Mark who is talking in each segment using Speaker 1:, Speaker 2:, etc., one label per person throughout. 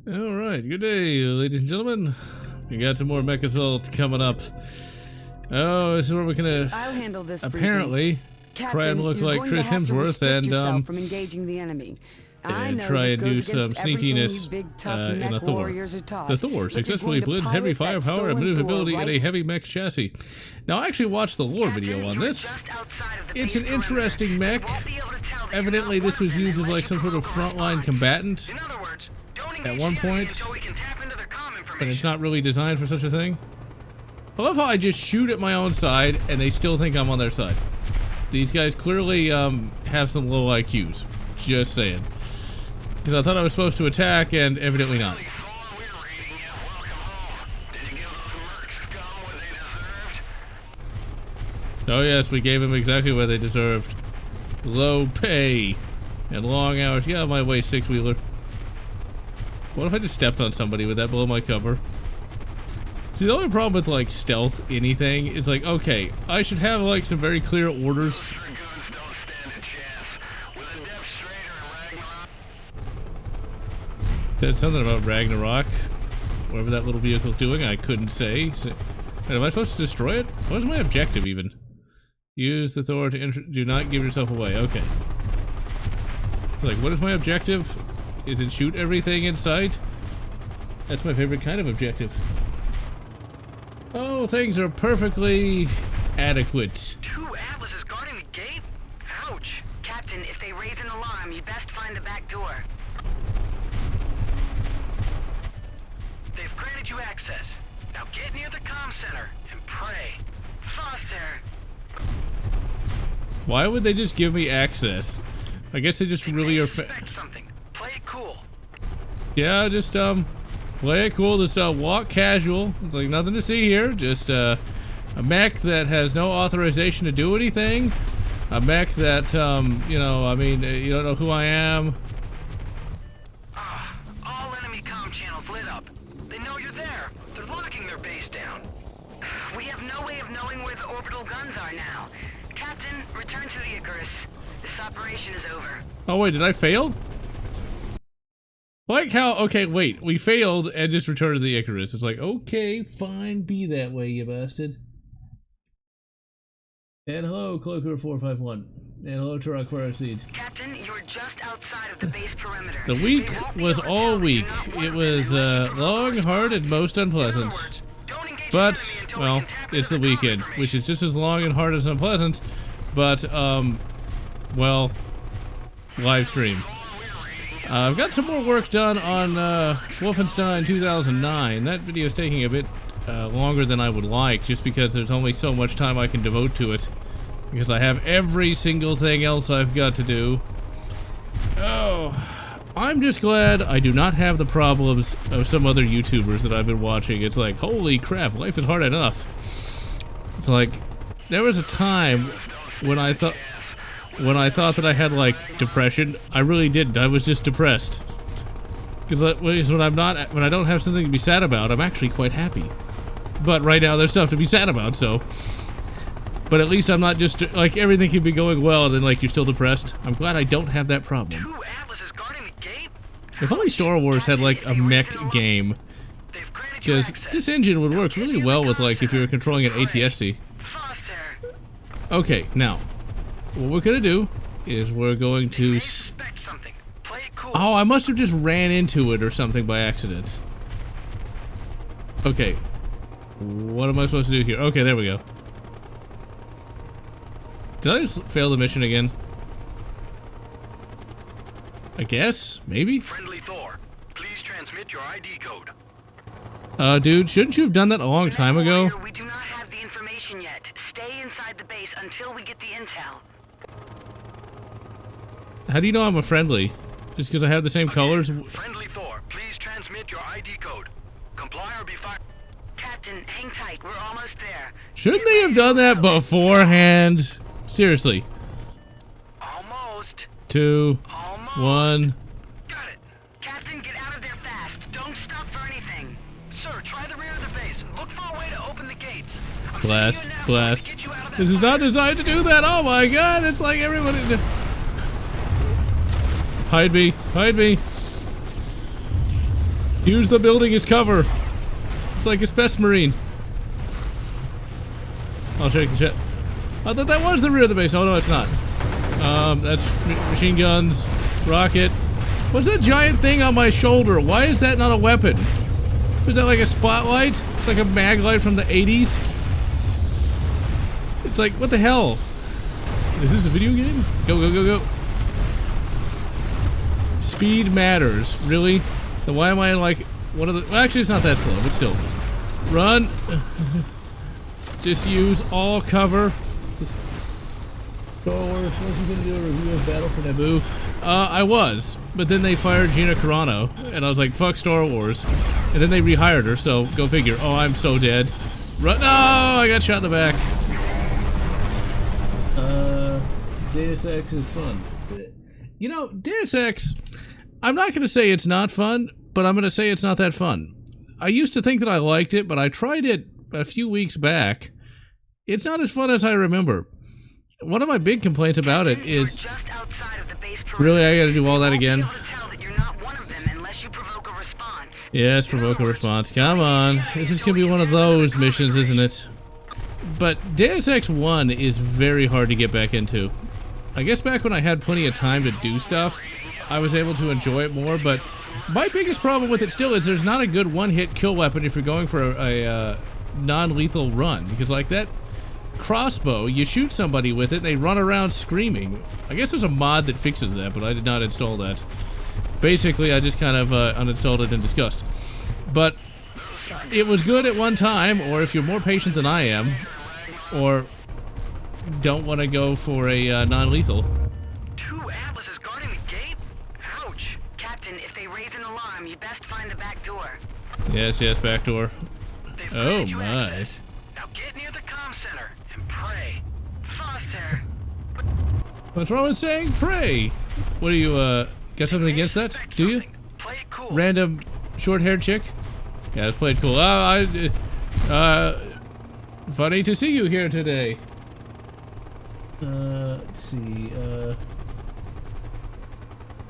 Speaker 1: Alright, good day, ladies and gentlemen. We got some more MechAssault coming up. Oh, this is where we're gonna
Speaker 2: I'll handle this
Speaker 1: apparently try and look like Chris Hemsworth and
Speaker 2: from engaging the enemy.
Speaker 1: try and do some sneakiness in a Thor. The Thor successfully blends heavy firepower and maneuverability in a heavy mech chassis. Now, I actually watched the lore video on this. It's an interesting mech. Evidently, this was used as like some sort of frontline combatant at one point, but it's not really designed for such a thing. I love how I just shoot at my own side and they still think I'm on their side. These guys clearly have some low IQs. Just saying. Because I thought I was supposed to attack and evidently not. Oh yes, we gave them exactly what they deserved. Low pay and long hours. Get out of my way, six-wheeler. What if I just stepped on somebody? Would that blow my cover? See, the only problem with like stealth anything is like, okay, I should have like some very clear orders. Said something about Ragnarok. Whatever that little vehicle's doing, I couldn't say. So, am I supposed to destroy it? What is my objective even? Use the Thor to do not give yourself away. Okay. Like, what is my objective? Is it shoot everything in sight? That's my favorite kind of objective. Oh, things are perfectly adequate.
Speaker 3: 2 Atlases guarding the gate? Ouch. Captain, if they raise an alarm, you best find the back door. They've granted you access. Now get near the comm center and pray. Foster.
Speaker 1: Why would they just give me access? I guess they just really are.
Speaker 3: Something. Play it cool.
Speaker 1: Yeah, just play it cool. Just walk casual. It's like nothing to see here. Just a mech that has no authorization to do anything. A mech that you know, I mean, you don't know who I am.
Speaker 3: All enemy comm channels lit up. They know you're there. They're locking their base down. We have no way of knowing where the orbital guns are now. Captain, return to the Icarus. This operation is over.
Speaker 1: Oh wait, did I fail? Like how, okay, wait, we failed and just returned to the Icarus. It's like, okay, fine, be that way, you bastard. And hello, Cloaker451. And hello, Turok Seed.
Speaker 3: Captain, you're just outside of the base perimeter.
Speaker 1: The week was all week. It was long, hard, and most unpleasant. But, well, it's the weekend, which is just as long and hard as unpleasant, but, well, live stream. I've got some more work done on Wolfenstein 2009. That video is taking a bit longer than I would like, just because there's only so much time I can devote to it. Because I have every single thing else I've got to do. Oh, I'm just glad I do not have the problems of some other YouTubers that I've been watching. It's like, holy crap, life is hard enough. It's like, there was a time when I thought that I had like depression. I really didn't. I was just depressed. Because when I don't have something to be sad about, I'm actually quite happy. But right now there's stuff to be sad about, so. But at least I'm not just like everything can be going well and then like you're still depressed. I'm glad I don't have that problem.
Speaker 3: 2 Atlases guarding the gate?
Speaker 1: If only Star Wars had like a mech game. Because this engine would work really well with like if you were controlling an ATST. Okay, now. What we're gonna do is we're going to. Oh, I must have just ran into it or something by accident. Okay. What am I supposed to do here? Okay, there we go. Did I just fail the mission again? I guess? Maybe?
Speaker 3: Friendly Thor, please transmit your ID code.
Speaker 1: Dude, shouldn't you have done that a long time ago?
Speaker 3: We do not have the information yet. Stay inside the base until we get the intel.
Speaker 1: How do you know I'm a friendly? Just because I have the same colors?
Speaker 3: Friendly Thor, please transmit your ID code. Comply or be fired. Captain, hang tight. We're almost there.
Speaker 1: Shouldn't they have done that beforehand? Seriously.
Speaker 3: Almost.
Speaker 1: 2,
Speaker 3: Almost.
Speaker 1: 1.
Speaker 3: Got it. Captain, get out of there fast. Don't stop for anything. Sir, try the rear of the base. Look for a way to open the gates.
Speaker 1: Blast, blast. This is not designed to do that. Oh my god, it's like everybody. Hide me, hide me. Use the building as cover. It's like a Space Marine. I'll check the chat. I thought that was the rear of the base. Oh no, it's not. That's machine guns, rocket. What's that giant thing on my shoulder? Why is that not a weapon? Is that like a spotlight? It's like a mag light from the 80s. It's like, what the hell? Is this a video game? Go, go, go, go. Speed matters. Really? Then why am I like one of the... Well, actually, it's not that slow, but still. Run. Just use all cover. Star Wars, wasn't gonna do a review of Battle for Naboo. I was, but then they fired Gina Carano, and I was like, fuck Star Wars. And then they rehired her, so go figure. Oh, I'm so dead. Run. No, I got shot in the back. Deus Ex is fun. You know, Deus Ex, I'm not gonna say it's not fun, but I'm gonna say it's not that fun. I used to think that I liked it, but I tried it a few weeks back. It's not as fun as I remember. One of my big complaints about it is, really, I gotta do all that again? Yes, provoke a response. Come on. This is gonna be one of those missions, isn't it? But Deus Ex 1 is very hard to get back into. I guess back when I had plenty of time to do stuff, I was able to enjoy it more, but my biggest problem with it still is there's not a good one-hit kill weapon if you're going for a non-lethal run, because like that crossbow, you shoot somebody with it and they run around screaming. I guess there's a mod that fixes that, but I did not install that. Basically, I just kind of uninstalled it in disgust. But it was good at one time, or if you're more patient than I am, or don't want to go for a non-lethal.
Speaker 3: 2 Atlases guarding the gate? Ouch. Captain, if they raise an alarm, you best find the back door.
Speaker 1: Yes, yes, back door. Oh my.
Speaker 3: Now get near the comm center and pray. Foster.
Speaker 1: What's wrong with saying pray? What do you, got something against that? Do you?
Speaker 3: Play it cool.
Speaker 1: Random short-haired chick? Yeah, let's play it cool. Funny to see you here today. Let's see,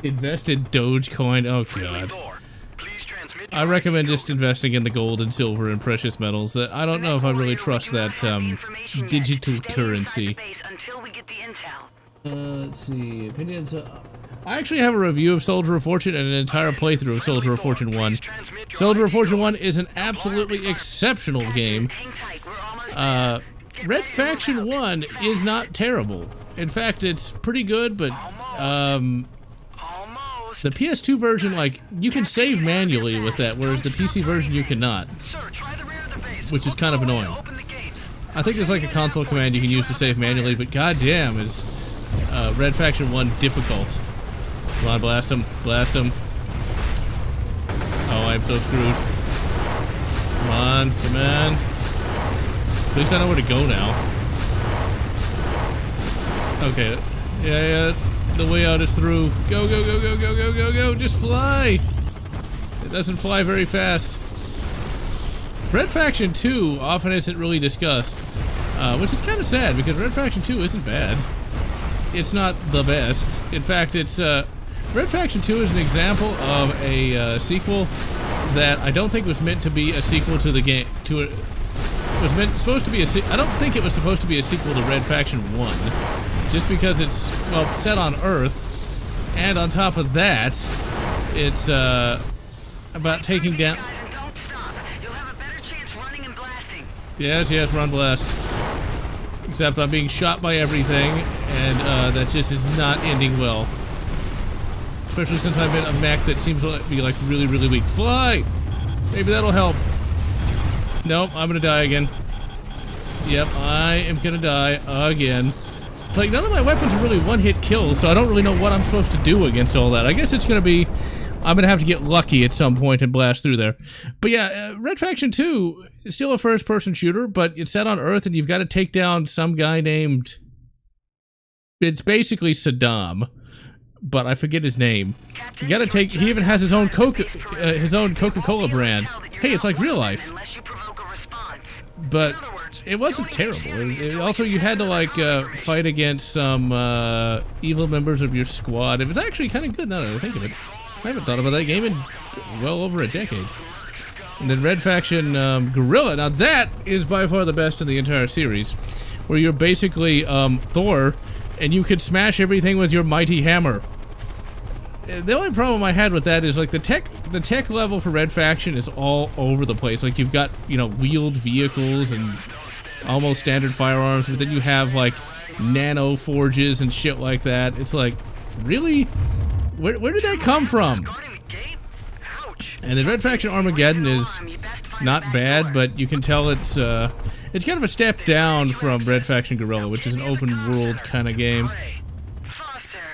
Speaker 1: invest in Dogecoin. Oh god. I recommend just investing in the gold and silver and precious metals. I don't know if I really trust that digital currency. Let's see, opinions. I actually have a review of Soldier of Fortune and an entire playthrough of Soldier of Fortune 1. Soldier of Fortune 1 is an absolutely exceptional game. Red Faction 1 is not terrible. In fact, it's pretty good, but the PS2 version, like, you can save manually with that, whereas the PC version you cannot, which is kind of annoying. I think there's like a console command you can use to save manually, but goddamn is Red Faction 1 difficult. Come on, blast him, blast him. Oh, I'm so screwed. Come on, come on. At least I know where to go now. Okay, yeah, the way out is through. Go, go, go, go, go, go, go, go, just fly! It doesn't fly very fast. Red Faction 2 often isn't really discussed, which is kind of sad, because Red Faction 2 isn't bad. It's not the best. In fact, it's, Red Faction 2 is an example of a sequel that I don't think was meant to be a sequel to the game, supposed to be I don't think it was supposed to be a sequel to Red Faction 1, just because it's, well, set on Earth, and on top of that, it's about taking down. Yes, yes, run blast. Except I'm being shot by everything, and that just is not ending well. Especially since I'm in a mech that seems to be like really, really weak. Fly! Maybe that'll help. Nope, I'm gonna die again. Yep, I am gonna die again. It's like none of my weapons are really one-hit kills, so I don't really know what I'm supposed to do against all that. I guess it's gonna be, I'm gonna have to get lucky at some point and blast through there. But yeah, Red Faction 2 is still a first-person shooter, but it's set on Earth and you've got to take down some guy named... It's basically Saddam, but I forget his name. You gotta take... He even has his own Coca-Cola brand. Hey, it's like real life. But it wasn't terrible. Also, you had to, like, fight against some evil members of your squad. It was actually kind of good now that I think of it. I haven't thought about that game in well over a decade. And then Red Faction Guerrilla. Now that is by far the best in the entire series, where you're basically Thor, and you could smash everything with your mighty hammer. The only problem I had with that is like the tech level for Red Faction is all over the place. Like you've got, you know, wheeled vehicles and almost standard firearms, but then you have like nano forges and shit like that. It's like, really? Where did that come from? And the Red Faction Armageddon is not bad, but you can tell it's kind of a step down from Red Faction Guerrilla, which is an open world kind of game.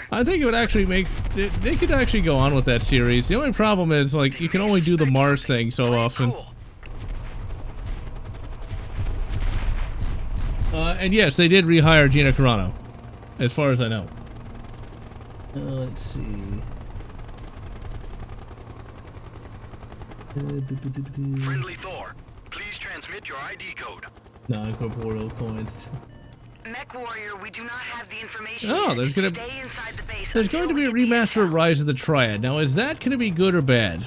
Speaker 1: I think it would actually make... They could actually go on with that series. The only problem is, like, you can only do the Mars thing so often. And yes, they did rehire Gina Carano, as far as I know. Let's see...
Speaker 2: Friendly Thor, please transmit your ID code.
Speaker 1: Non-corporeal coins.
Speaker 3: Mech Warrior, we do not have the information.
Speaker 1: Oh, there's going to be a
Speaker 3: until we
Speaker 1: remaster of Rise of the Triad. Now, is that going to be good or bad?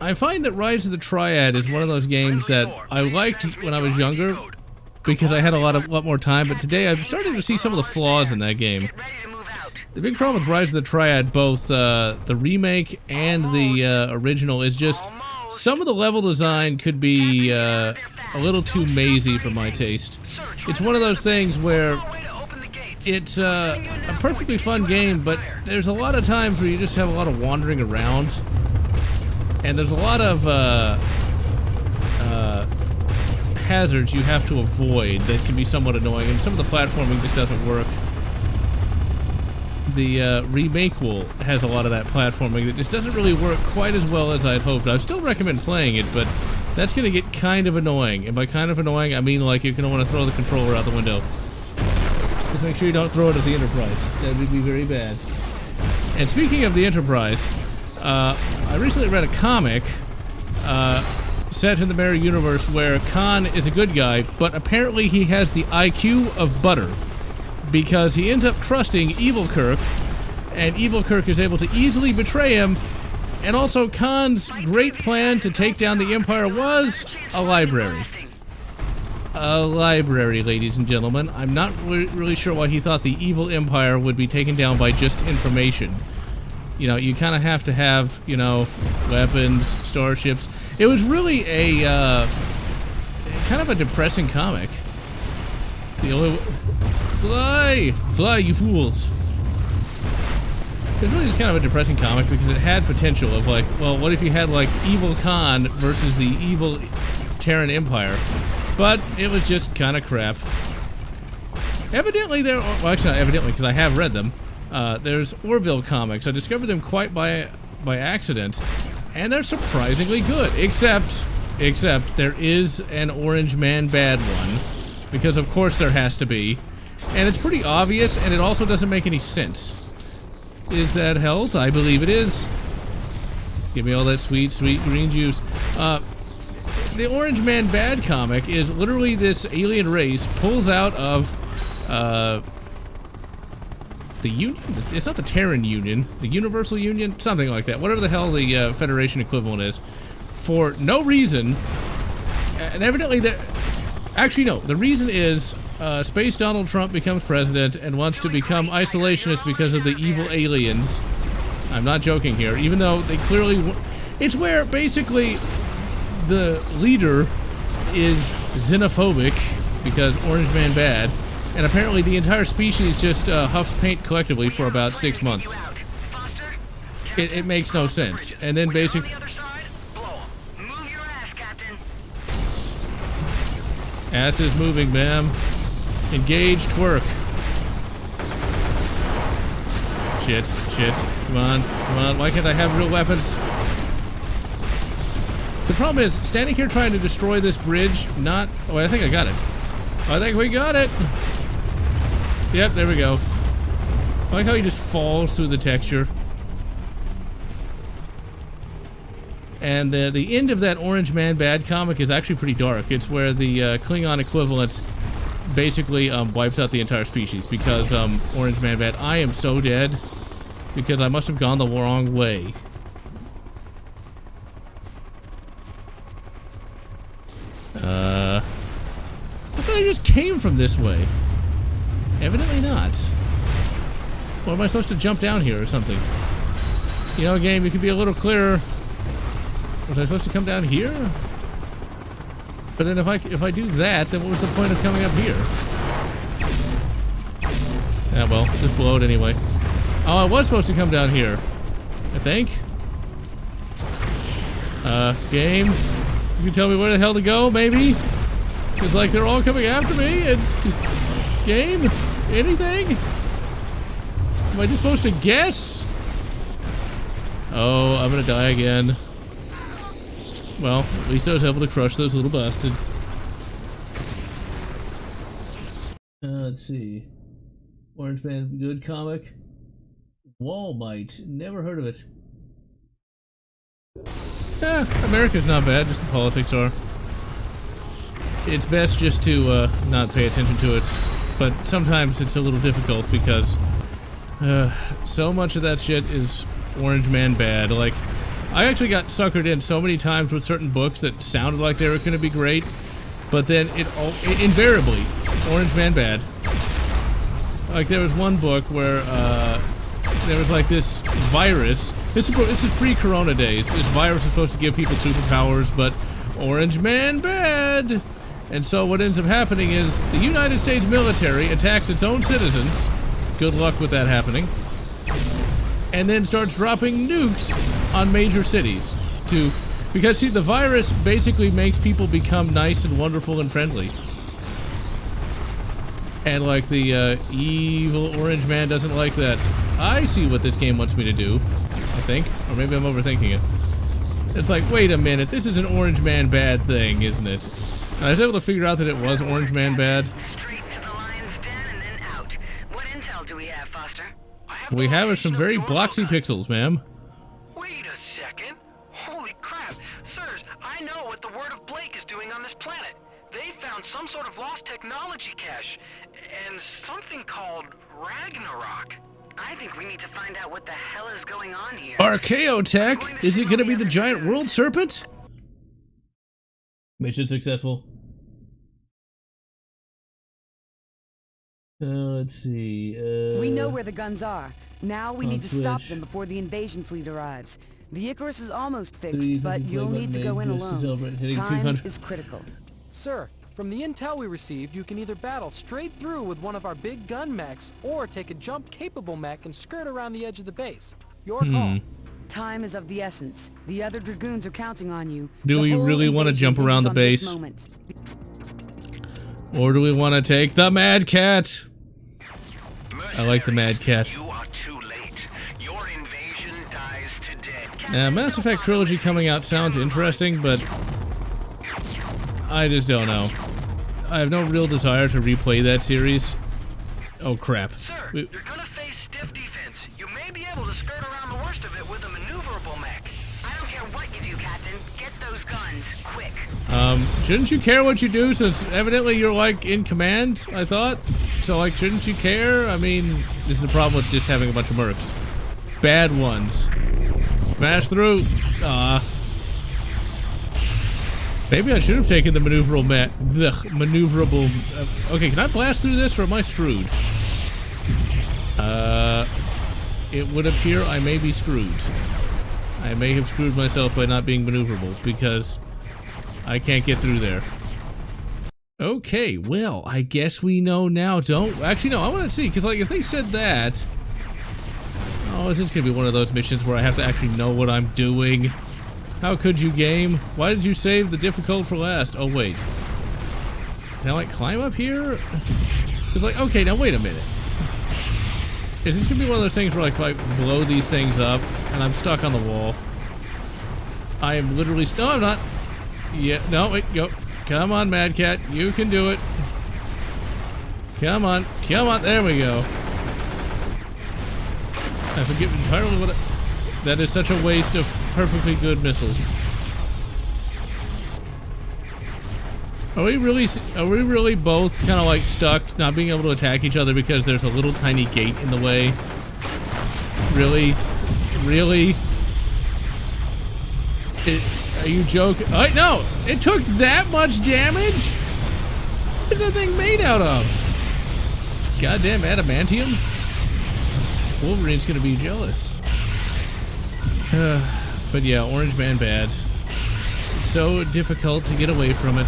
Speaker 1: I find that Rise of the Triad is one of those games that I liked when I was younger because I had a lot more time, but today I'm starting to see some of the flaws in that game. The big problem with Rise of the Triad, both the remake and the original, is just some of the level design could be a little too mazy for my taste. It's one of those things where it's a perfectly fun game, but there's a lot of times where you just have a lot of wandering around, and there's a lot of hazards you have to avoid that can be somewhat annoying, and some of the platforming just doesn't work. The remake has a lot of that platforming that just doesn't really work quite as well as I'd hoped. I still recommend playing it, but that's going to get kind of annoying. And by kind of annoying, I mean like you're going to want to throw the controller out the window. Just make sure you don't throw it at the Enterprise. That would be very bad. And speaking of the Enterprise, I recently read a comic set in the Mirror Universe where Khan is a good guy, but apparently he has the IQ of butter, because he ends up trusting Evil Kirk, and Evil Kirk is able to easily betray him, and also Khan's great plan to take down the Empire was a library. A library, ladies and gentlemen. I'm not really sure why he thought the evil Empire would be taken down by just information. You know, you kind of have to have, you know, weapons, starships. It was really a, kind of a depressing comic. The only... Fly! Fly, you fools! It was really just kind of a depressing comic because it had potential of like, well, what if you had like Evil Khan versus the evil Terran Empire? But it was just kind of crap. Evidently there, well actually not evidently because I have read them, there's Orville comics. I discovered them quite by accident, and they're surprisingly good, except there is an Orange Man bad one, because of course there has to be. And it's pretty obvious, and it also doesn't make any sense. Is that health? I believe it is. Give me all that sweet, sweet green juice. The Orange Man Bad comic is literally this alien race pulls out of the Union. It's not the Terran Union, the Universal Union, something like that. Whatever the hell the Federation equivalent is, for no reason. And evidently, actually no. The reason is. Space Donald Trump becomes president and wants to become isolationist because of the evil aliens. I'm not joking here, even though they clearly... It's where, basically, the leader is xenophobic, because Orange Man bad, and apparently the entire species just huffs paint collectively for about 6 months. It makes no sense. And then basically... Ass is moving, ma'am. Engage, twerk. Shit. Come on. Why can't I have real weapons? The problem is, standing here trying to destroy this bridge, not... Oh, I think I got it. I think we got it. Yep, there we go. I like how he just falls through the texture. And the end of that Orange Man Bad comic is actually pretty dark. It's where the Klingon equivalent basically wipes out the entire species because Orange Man Bad, I am so dead because I must have gone the wrong way. came from this way. Evidently not. Or am I supposed to jump down here or something? You know, game, you could be a little clearer. Was I supposed to come down here? But then if I do that, then what was the point of coming up here? Yeah, well, just blow it anyway. Oh, I was supposed to come down here. I think. Game, you can tell me where the hell to go, maybe? It's like they're all coming after me, and... Game? Anything? Am I just supposed to guess? Oh, I'm gonna die again. Well, at least I was able to crush those little bastards. Let's see. Orange Man, good comic. Walmite, never heard of it. America's not bad, just the politics are. It's best just to not pay attention to it, but sometimes it's a little difficult because so much of that shit is Orange Man bad. Like, I actually got suckered in so many times with certain books that sounded like they were going to be great, but then it invariably Orange Man bad. Like, there was one book where there was like this virus. This is pre-corona days. This virus is supposed to give people superpowers, but Orange Man bad. And so what ends up happening is the United States military attacks its own citizens. Good luck with that happening. And then starts dropping nukes on major cities because see, the virus basically makes people become nice and wonderful and friendly. And like the evil Orange Man doesn't like that. I see what this game wants me to do, I think. Or maybe I'm overthinking it. It's like, wait a minute, this is an Orange Man bad thing, isn't it? And I was able to figure out that it was Orange Man bad.
Speaker 3: Straight to the lion's den and then out. What intel do we have, Foster?
Speaker 1: We have some very bloxy pixels, ma'am.
Speaker 2: Wait a second. Holy crap. Sirs, I know what the Word of Blake is doing on this planet. They found some sort of lost technology cache, and something called Ragnarok.
Speaker 3: I think we need to find out what the hell is going on here.
Speaker 1: Archaeotech? Is it gonna be the giant world serpent? Mission successful. Let's see.
Speaker 4: We know where the guns are. Now we need to stop
Speaker 1: switch.
Speaker 4: them before the invasion fleet arrives. The Icarus is almost fixed, but you'll need to go in alone. Time is critical.
Speaker 5: Sir, from the intel we received, you can either battle straight through with one of our big gun mechs, or take a jump-capable mech and skirt around the edge of the base. Your call.
Speaker 4: Time is of the essence. The other Dragoons are counting on you.
Speaker 1: Do we really want to jump around the base? Or do we want to take the Mad Cat? I like the Mad Cat.
Speaker 2: You are too late. Your invasion dies today.
Speaker 1: Now, Mass Effect Trilogy coming out sounds interesting, but I just don't know. I have no real desire to replay that series. Oh crap.
Speaker 2: Sir, you're gonna face stiff defense. You may be able to skirt around the worst of it with a maneuverable mech.
Speaker 3: I don't care what you do, Captain. Get those guns, quick.
Speaker 1: Shouldn't you care what you do since evidently you're like in command, I thought? So like, shouldn't you care? I mean, this is the problem with just having a bunch of mercs. Bad ones. Smash through. Maybe I should have taken the maneuverable okay, can I blast through this or am I screwed? It would appear I may be screwed. I may have screwed myself by not being maneuverable because I can't get through there. Okay, well, I guess we know now. Actually, no, I want to see, because, like, if they said that... Oh, is this going to be one of those missions where I have to actually know what I'm doing? How could you, game? Why did you save the difficult for last? Oh, wait. Can I, like, climb up here? It's like, okay, now wait a minute. Is this going to be one of those things where, like, if I blow these things up and I'm stuck on the wall? I am literally... No, I'm not. Yeah, no, wait, go. Come on, Mad Cat. You can do it. Come on. Come on. There we go. I forget entirely what that is such a waste of perfectly good missiles. Are we really both kind of like stuck, not being able to attack each other because there's a little tiny gate in the way? Really? Really? Are you joking? No! It took that much damage? What is that thing made out of? Goddamn adamantium? Wolverine's gonna be jealous. But yeah, Orange Man bad. It's so difficult to get away from it.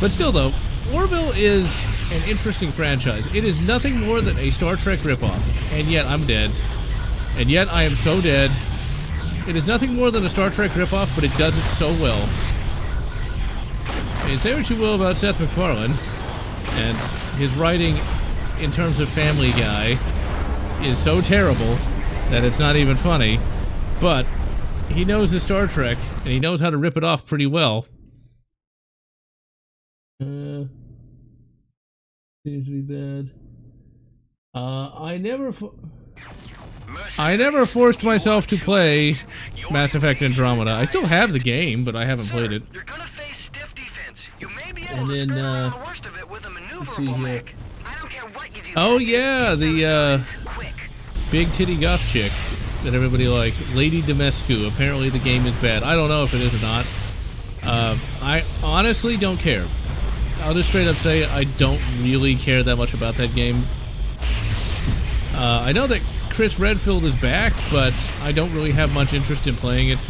Speaker 1: But still though, Orville is an interesting franchise. It is nothing more than a Star Trek ripoff. And yet I'm dead. And yet I am so dead. It is nothing more than a Star Trek ripoff, but it does it so well. I mean, say what you will about Seth MacFarlane and his writing in terms of Family Guy is so terrible that it's not even funny, but he knows his Star Trek and he knows how to rip it off pretty well. Seems to be bad. I never forced myself to play Mass Effect Andromeda. I still have the game, but I haven't played it.
Speaker 2: You're gonna face stiff defense. You may be able
Speaker 1: And
Speaker 2: to
Speaker 1: then,
Speaker 2: spare out the worst of it with a
Speaker 1: let's see
Speaker 2: maneuverable
Speaker 1: here.
Speaker 2: mech. I don't care what you do.
Speaker 1: Oh yeah, the
Speaker 2: Quick.
Speaker 1: big titty goth chick that everybody liked, Lady Demescu. Apparently the game is bad. I don't know if it is or not. I honestly don't care. I'll just straight up say I don't really care that much about that game. I know that Chris Redfield is back, but I don't really have much interest in playing it.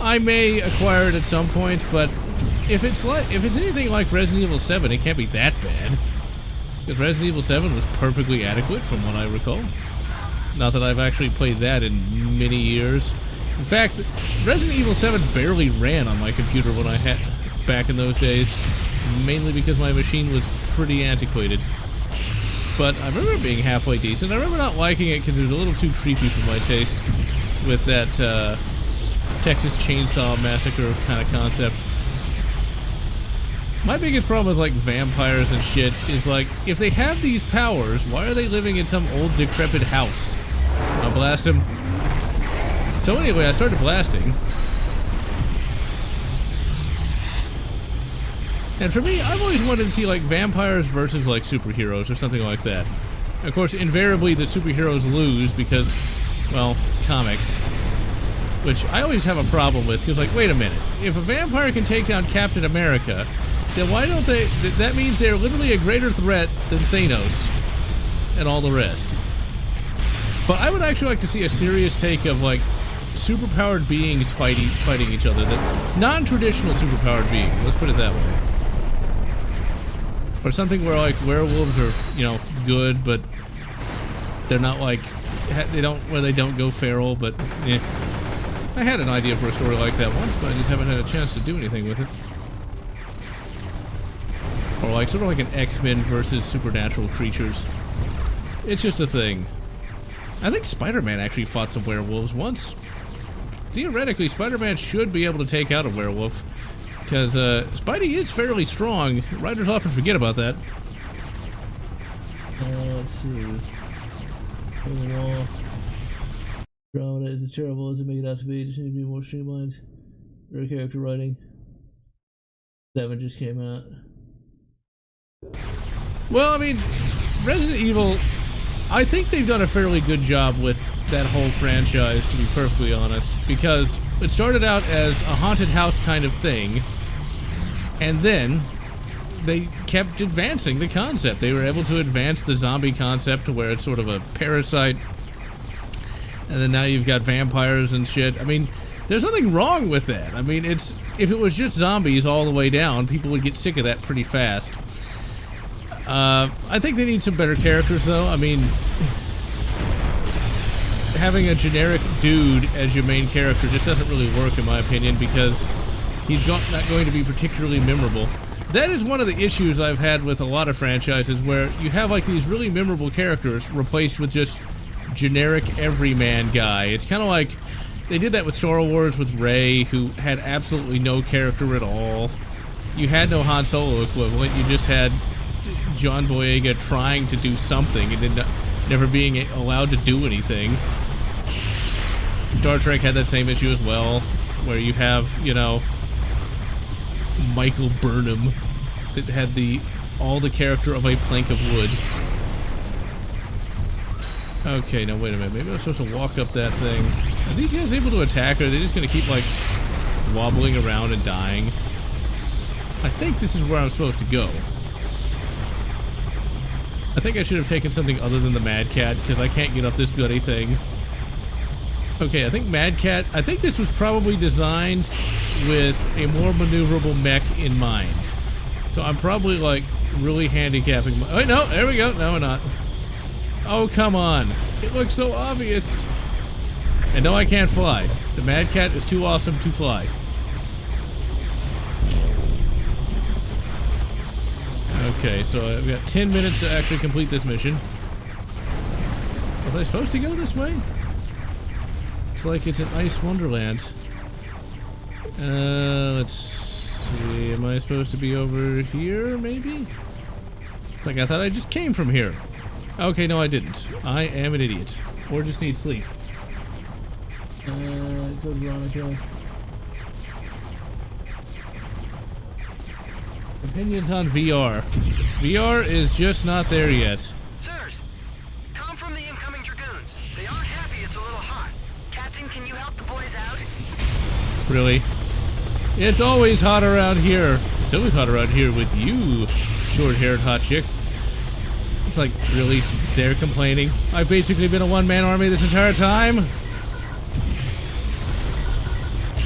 Speaker 1: I may acquire it at some point, but if it's anything like Resident Evil 7, it can't be that bad. Because Resident Evil 7 was perfectly adequate from what I recall. Not that I've actually played that in many years. In fact, Resident Evil 7 barely ran on my computer when I had back in those days, mainly because my machine was pretty antiquated. But I remember it being halfway decent. I remember not liking it because it was a little too creepy for my taste with that Texas Chainsaw Massacre kind of concept. My biggest problem with like vampires and shit is like, if they have these powers, why are they living in some old decrepit house? I'll blast him. So anyway, I started blasting. And for me, I've always wanted to see like vampires versus like superheroes or something like that. Of course, invariably the superheroes lose because, well, comics. Which I always have a problem with, because like, wait a minute. If a vampire can take down Captain America, then why don't they... That means they're literally a greater threat than Thanos and all the rest. But I would actually like to see a serious take of like superpowered beings fighting each other. That non-traditional superpowered being, let's put it that way. Or something where like werewolves are, you know, good, but they're not like they don't go feral, but yeah. I had an idea for a story like that once, but I just haven't had a chance to do anything with it. Or like sort of like an X-Men versus supernatural creatures. It's just a thing. I think Spider-Man actually fought some werewolves once. Theoretically, Spider-Man should be able to take out a werewolf. Because Spidey is fairly strong. Writers often forget about that. Let's see. Andromeda is as terrible as it make it out to be. It just needs to be more streamlined. Better character writing. 7 just came out. Well, I mean, Resident Evil, I think they've done a fairly good job with that whole franchise, to be perfectly honest, because it started out as a haunted house kind of thing, and then they kept advancing the concept. They were able to advance the zombie concept to where it's sort of a parasite, and then now you've got vampires and shit. I mean, there's nothing wrong with that. I mean, if it was just zombies all the way down, people would get sick of that pretty fast. I think they need some better characters, though. I mean, having a generic dude as your main character just doesn't really work, in my opinion, because he's not going to be particularly memorable. That is one of the issues I've had with a lot of franchises, where you have like these really memorable characters replaced with just generic everyman guy. It's kind of like they did that with Star Wars with Rey, who had absolutely no character at all. You had no Han Solo equivalent. You just had John Boyega trying to do something and then never being allowed to do anything. Star Trek had that same issue as well, where you have, you know, Michael Burnham that had all the character of a plank of wood. Okay, now wait a minute. Maybe I'm supposed to walk up that thing. Are these guys able to attack, or are they just going to keep, like, wobbling around and dying? I think this is where I'm supposed to go. I think I should have taken something other than the Mad Cat, because I can't get up this bloody thing. Okay, I think Mad Cat, I think this was probably designed with a more maneuverable mech in mind. So I'm probably like really handicapping my, oh no, there we go, no we're not. Oh come on, it looks so obvious. And no, I can't fly. The Mad Cat is too awesome to fly. Okay, so I've got 10 minutes to actually complete this mission. Was I supposed to go this way? It's like it's an ice wonderland. Let's see. Am I supposed to be over here, maybe? Like, I thought I just came from here. Okay, no, I didn't. I am an idiot. Or just need sleep. Go to Veronica. Opinions on VR. VR is just not there yet.
Speaker 2: Sirs, come from the incoming Dragoons. They aren't happy it's a little hot.
Speaker 3: Captain, can you help the boys out?
Speaker 1: Really? It's always hot around here. It's always hot around here with you, short-haired hot chick. It's like, really? They're complaining? I've basically been a one-man army this entire time?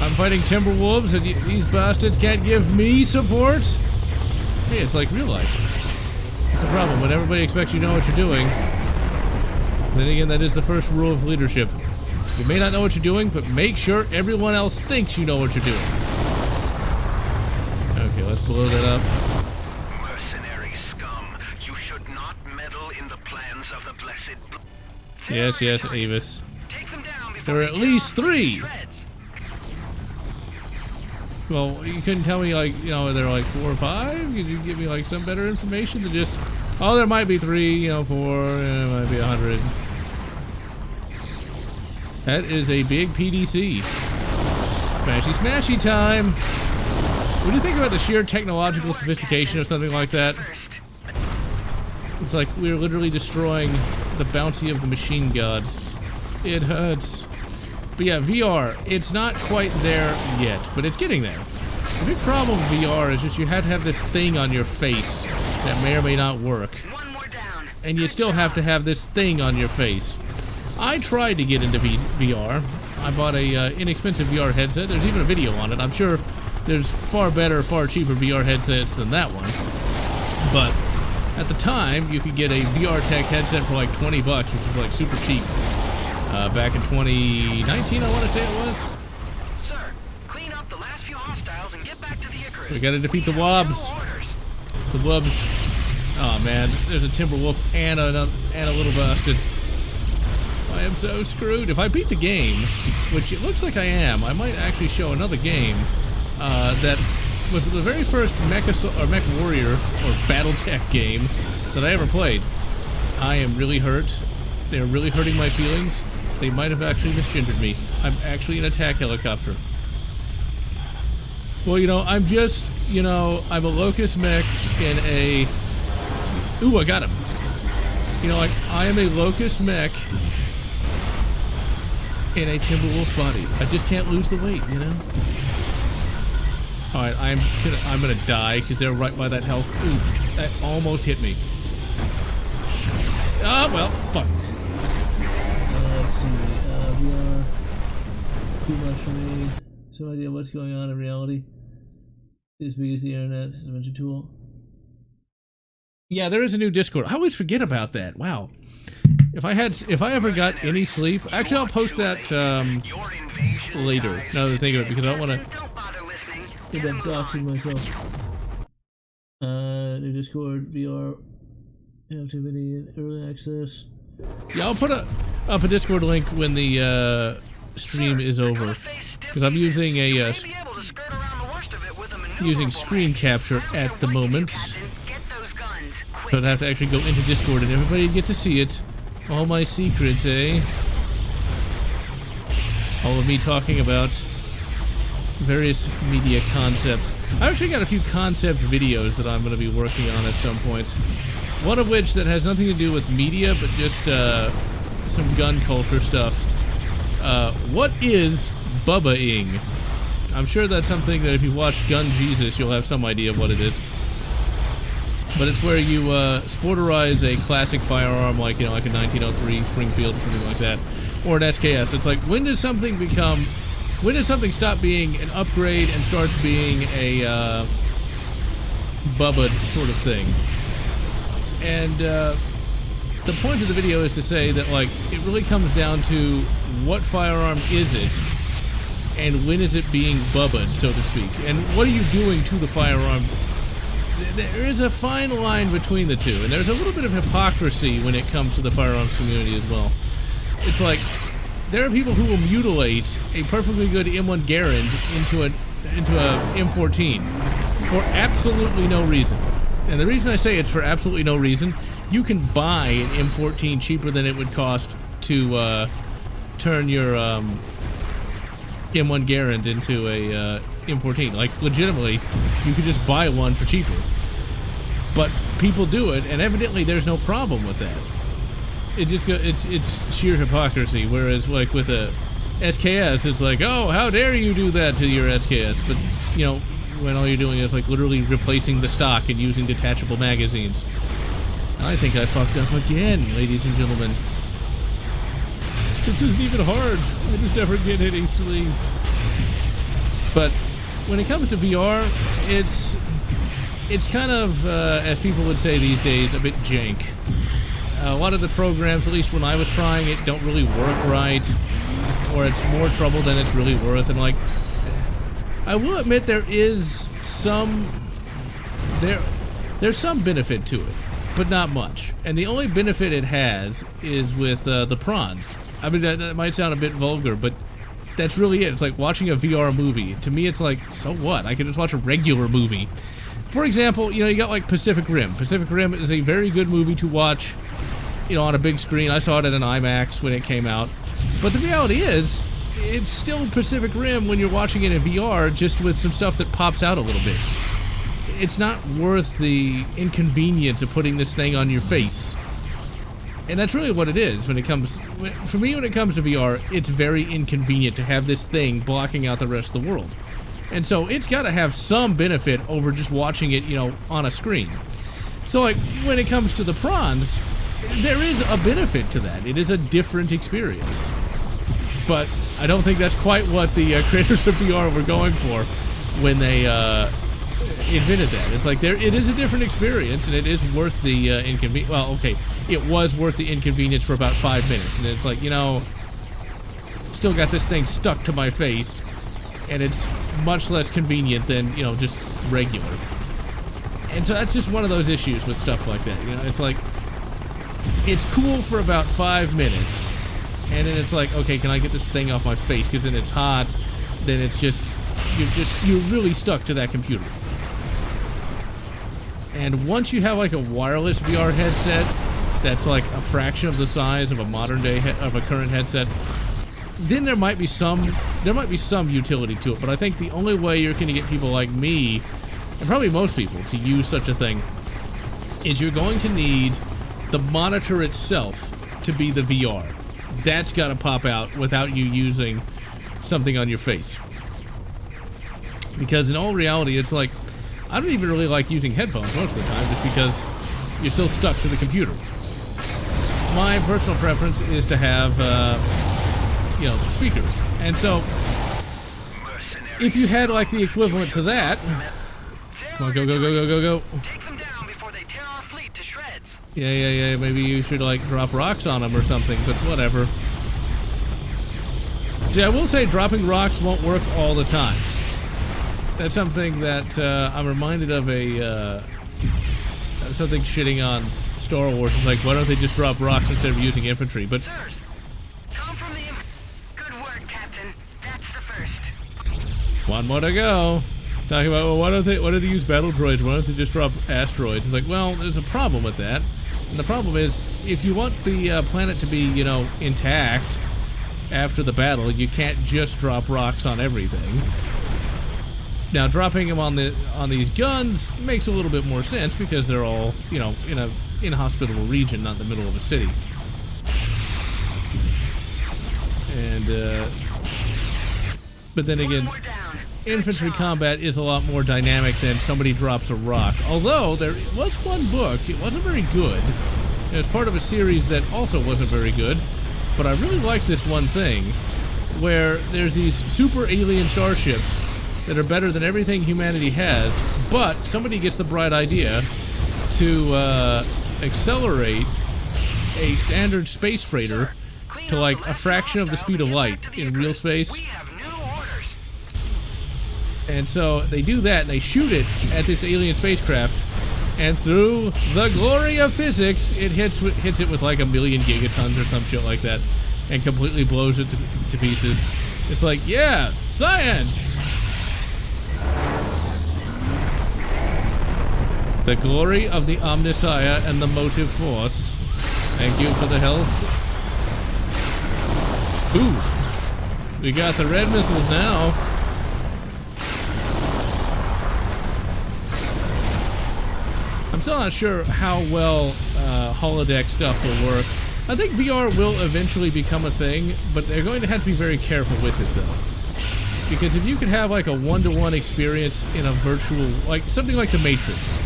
Speaker 1: I'm fighting Timberwolves and these bastards can't give me support? Hey, it's like real life. It's the problem, when everybody expects you know what you're doing. Then again, that is the first rule of leadership. You may not know what you're doing, but make sure everyone else thinks you know what you're doing. Okay, let's blow that up.
Speaker 2: Mercenary scum, you should not meddle in the plans of the blessed.
Speaker 1: Yes, yes, Avis.
Speaker 2: Take them down before
Speaker 1: There are at least 3! Well, you couldn't tell me, like, you know, there are like 4 or 5? Could you give me, like, some better information than just, oh, there might be 3, you know, 4, there might be 100. That is a big PDC. Smashy smashy time! What do you think about the sheer technological sophistication of something like that? It's like we're literally destroying the bounty of the machine god. It hurts. But yeah, VR, it's not quite there yet, but it's getting there. The big problem with VR is just you have to have this thing on your face that may or may not work.
Speaker 3: One more down.
Speaker 1: And you still have to have this thing on your face. I tried to get into VR. I bought a inexpensive VR headset. There's even a video on it. I'm sure there's far better, far cheaper VR headsets than that one. But at the time, you could get a VR Tech headset for like 20 bucks, which was like super cheap. Back in 2019, I want to say it was.
Speaker 2: Sir, clean up the last few hostiles and get back to the Icarus.
Speaker 1: We gotta defeat the Wobs. The Wobs. Oh man, there's a Timberwolf and a little bastard. I am so screwed. If I beat the game, which it looks like I am, I might actually show another game that was the very first MechAssault or Mech Warrior or BattleTech game that I ever played. I am really hurt. They're really hurting my feelings. They might have actually misgendered me. I'm actually an attack helicopter. Well, you know, I'm just, you know, I'm a Locust mech in a... Ooh, I got him. You know, like, I am a Locust mech in a Timberwolf body. I just can't lose the weight, you know? Alright, I'm gonna die because they're right by that health. Ooh, that almost hit me. Ah, well, fuck. Let's see, VR, too much for me, no idea what's going on in reality, as big as the internet, this is a bunch of tool. Yeah, there is a new Discord. I always forget about that, wow. If I ever got any sleep, actually I'll post that later, now that I think of it, because I don't want to end up doxing myself. New Discord, VR, activity, early access. Yeah, I'll put up a Discord link when the stream is over, because I'm using a using screen capture at the moment, so I'd have to actually go into Discord and everybody get to see it. All my secrets, eh? All of me talking about various media concepts. I actually got a few concept videos that I'm going to be working on at some point. One of which that has nothing to do with media, but just some gun culture stuff. What is Bubba-ing? I'm sure that's something that if you watch Gun Jesus, you'll have some idea of what it is. but it's where you sporterize a classic firearm, like, you know, like a 1903 Springfield or something like that, or an SKS. It's like, when does something stop being an upgrade and starts being a Bubba sort of thing? And the point of the video is to say that, like, it really comes down to what firearm is it, and when is it being Bubbaed, so to speak, and what are you doing to the firearm? There is a fine line between the two, and there's a little bit of hypocrisy when it comes to the firearms community as well. It's like, there are people who will mutilate a perfectly good M1 Garand into a M14 for absolutely no reason. And the reason I say it's for absolutely no reason, you can buy an M14 cheaper than it would cost to turn your M1 Garand into a M14. Like, legitimately, you could just buy one for cheaper. But people do it, and evidently there's no problem with that. It's sheer hypocrisy. Whereas, like, with a SKS, it's like, oh, how dare you do that to your SKS? But, you know, when all you're doing is, like, literally replacing the stock and using detachable magazines. I think I fucked up again, ladies and gentlemen. This isn't even hard. I just never get any sleep. But when it comes to VR, it's kind of, as people would say these days, a bit jank. A lot of the programs, at least when I was trying it, don't really work right, or it's more trouble than it's really worth. And, like, I will admit there's some benefit to it, but not much. And the only benefit it has is with the prawns. I mean, that might sound a bit vulgar, but that's really it. It's like watching a VR movie. To me, it's like, so what? I can just watch a regular movie. For example, you know, you got, like, Pacific Rim. Pacific Rim is a very good movie to watch, you know, on a big screen. I saw it at an IMAX when it came out. But the reality is, it's still Pacific Rim when you're watching it in VR, just with some stuff that pops out a little bit. It's not worth the inconvenience of putting this thing on your face. And that's really what it is when it comes... For me, when it comes to VR, it's very inconvenient to have this thing blocking out the rest of the world. And so it's got to have some benefit over just watching it, you know, on a screen. So, like, when it comes to the prawns, there is a benefit to that. It is a different experience. But I don't think that's quite what the creators of VR were going for when they invented that. It's like, it is a different experience, and it is worth the inconvenience. Well, okay, it was worth the inconvenience for about 5 minutes, and it's like, you know, still got this thing stuck to my face, and it's much less convenient than, you know, just regular. And so that's just one of those issues with stuff like that. You know, it's like, it's cool for about 5 minutes, and then it's like, okay, can I get this thing off my face? Because then it's hot, then it's just, you're really stuck to that computer. And once you have, like, a wireless VR headset that's like a fraction of the size of a modern day of a current headset, then there might be some utility to it. But I think the only way you're going to get people like me, and probably most people, to use such a thing is you're going to need the monitor itself to be the VR. That's got to pop out without you using something on your face. Because in all reality, it's like, I don't even really like using headphones most of the time, just because you're still stuck to the computer. My personal preference is to have, you know, speakers. And so, if you had, like, the equivalent to that... Come on, go, go, go, go, go, go.
Speaker 2: Take them down before they tear our fleet to shreds.
Speaker 1: Yeah, maybe you should, like, drop rocks on them or something, but whatever. See, I will say dropping rocks won't work all the time. That's something that I'm reminded of something shitting on Star Wars. It's like, why don't they just drop rocks instead of using infantry? But
Speaker 3: Sirs, come from the... Good work, Captain. That's the first.
Speaker 1: one more to go. Talking about, well, why don't they use battle droids? Why don't they just drop asteroids? It's like, well, there's a problem with that. And the problem is, if you want the planet to be, you know, intact after the battle, you can't just drop rocks on everything. Now, dropping them on these guns makes a little bit more sense because they're all, you know, in a inhospitable region, not in the middle of a city. And but then again, infantry combat is a lot more dynamic than somebody drops a rock. Although, there was one book, it wasn't very good. It was part of a series that also wasn't very good. But I really like this one thing, where there's these super alien starships that are better than everything humanity has, but somebody gets the bright idea to accelerate a standard space freighter to like a fraction of the speed of light in real space. And so they do that and they shoot it at this alien spacecraft, and through the glory of physics, it hits it with like 1,000,000 gigatons or some shit like that, and completely blows it to pieces. It's like, yeah, science! The glory of the Omnissiah and the motive force. Thank you for the health. Ooh, we got the red missiles now. I'm still not sure how well holodeck stuff will work. I think VR will eventually become a thing, but they're going to have to be very careful with it, though. Because if you could have like a one-to-one experience in a virtual, like something like The Matrix,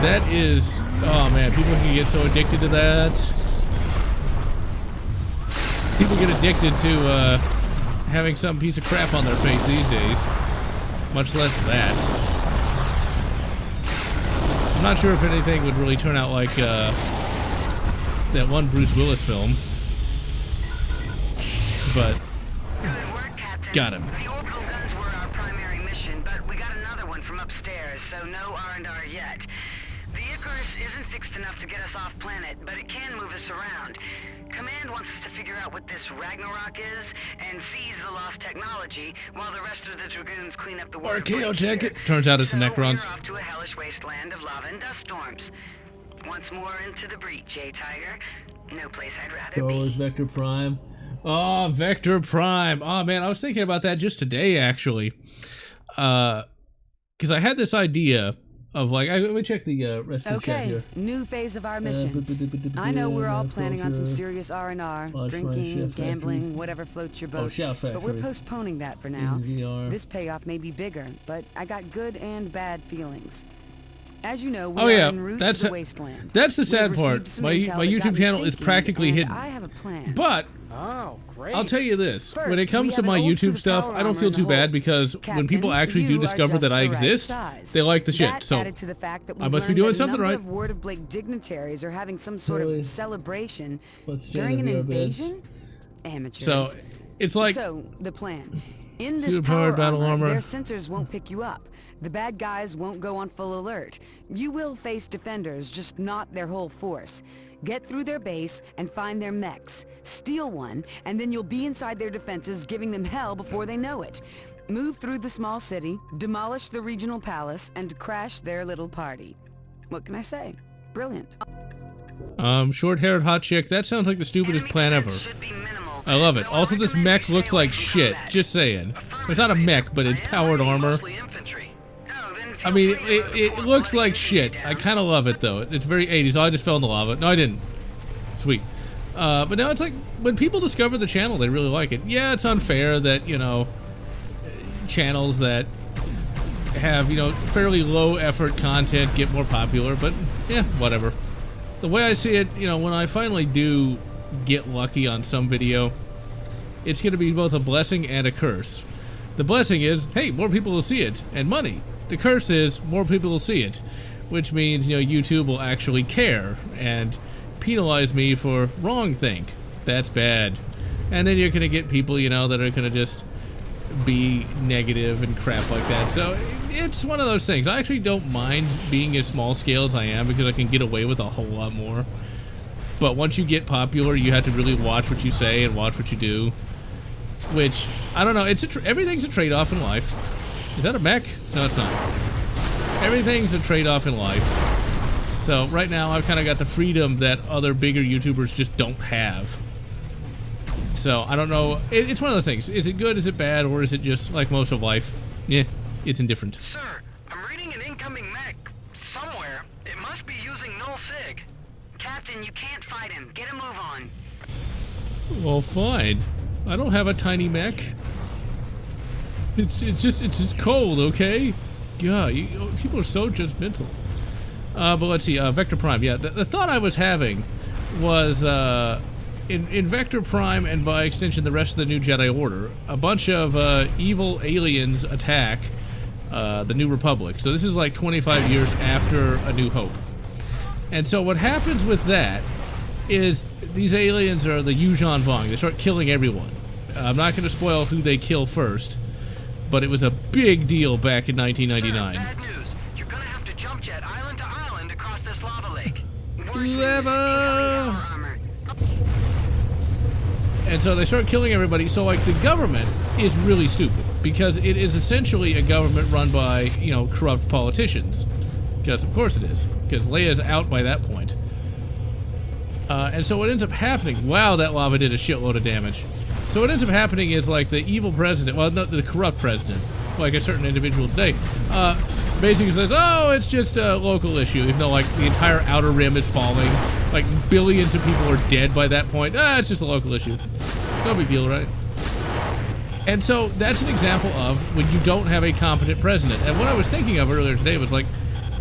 Speaker 1: that is, oh man, people can get so addicted to that. People get addicted to having some piece of crap on their face these days, much less that. I'm not sure if anything would really turn out like that one Bruce Willis film, but
Speaker 3: Good work, Captain.
Speaker 1: got him.
Speaker 3: The orbital guns were our primary mission, but we got another one from upstairs, so no R&R yet. The Icarus isn't fixed enough to get us off planet, but it can move us around. Command wants us to figure out what this Ragnarok is and seize the lost technology while the rest of the Dragoons clean up the water.
Speaker 1: Archaeotech. It turns out it's the Necrons.
Speaker 3: We're off to a hellish wasteland of lava and dust storms. Once more into the breach, Tiger? No place I'd rather be.
Speaker 1: Vector Prime. Oh, Vector Prime. Oh man, I was thinking about that just today, actually. Because I had this idea of like, let me check the rest of the chat here.
Speaker 4: New phase of our mission. I know we're all planning on some serious R&R, drinking, gambling, whatever floats your boat, but we're postponing that for now. This payoff may be bigger, but I got good and bad feelings. As you know, we are en route to the wasteland.
Speaker 1: That's the sad part. My YouTube channel is practically hidden.
Speaker 4: I have a plan.
Speaker 1: But
Speaker 5: Oh, great.
Speaker 1: I'll tell you this,
Speaker 4: First,
Speaker 1: when it comes to my YouTube stuff, I don't feel too bad because when people actually do discover that I exist, they like the shit. So
Speaker 4: to the fact that
Speaker 1: I must be doing something right.
Speaker 4: Word of Blake dignitaries are having some sort of celebration during an invasion. Amateurs.
Speaker 1: So it's like,
Speaker 4: so the plan. In this
Speaker 1: super-powered battle armor.
Speaker 4: Their sensors won't pick you up. The bad guys won't go on full alert. You will face defenders, just not their whole force. Get through their base and find their mechs. Steal one, and then you'll be inside their defenses, giving them hell before they know it. Move through the small city, demolish the regional palace, and crash their little party. What can I say? Brilliant.
Speaker 1: Short-haired hot chick, that sounds like the stupidest plan ever. I love it. Also, this mech looks like shit, just saying. It's not a mech, but it's powered armor. I mean, it looks like shit. I kind of love it, though. It's very 80s. Oh, I just fell in the lava. No, I didn't. Sweet. But now it's like, when people discover the channel, they really like it. Yeah, it's unfair that, you know, channels that have, you know, fairly low-effort content get more popular, but, yeah, whatever. The way I see it, you know, when I finally do get lucky on some video, it's going to be both a blessing and a curse. The blessing is, hey, more people will see it, and money. The curse is, more people will see it, which means, you know, YouTube will actually care and penalize me for wrong think. That's bad. And then you're going to get people, you know, that are going to just be negative and crap like that. So it's one of those things. I actually don't mind being as small scale as I am because I can get away with a whole lot more. But once you get popular, you have to really watch what you say and watch what you do. Which, I don't know, it's everything's a trade-off in life. Is that a mech? No, it's not. Everything's a trade-off in life. So right now, I've kind of got the freedom that other bigger YouTubers just don't have. So I don't know. It's one of those things. Is it good? Is it bad? Or is it just like most of life? Yeah, it's indifferent.
Speaker 2: Sir, I'm reading an incoming mech somewhere. It must be using null sig.
Speaker 3: Captain, you can't fight him. Get a move on.
Speaker 1: Well, fine. I don't have a tiny mech. It's just cold, okay? Yeah, people are so judgmental. But let's see, Vector Prime. Yeah, the thought I was having was in Vector Prime, and by extension the rest of the New Jedi Order, a bunch of evil aliens attack the New Republic. So this is like 25 years after A New Hope. And so what happens with that is these aliens are the Yuuzhan Vong. They start killing everyone. I'm not going to spoil who they kill first, but it was a big deal back in 1999.
Speaker 2: Sir, bad news. You're gonna have to jump jet island to island across this lava lake.
Speaker 1: Lava! And so they start killing everybody. So like the government is really stupid because it is essentially a government run by, you know, corrupt politicians. Because of course it is. Because Leia's out by that point. And so what ends up happening, wow, that lava did a shitload of damage. So what ends up happening is like the evil president, well, not the corrupt president, like a certain individual today, basically says, oh, it's just a local issue, even though like the entire outer rim is falling, like billions of people are dead by that point. It's just a local issue. No big deal, right? And so that's an example of when you don't have a competent president. And what I was thinking of earlier today was like,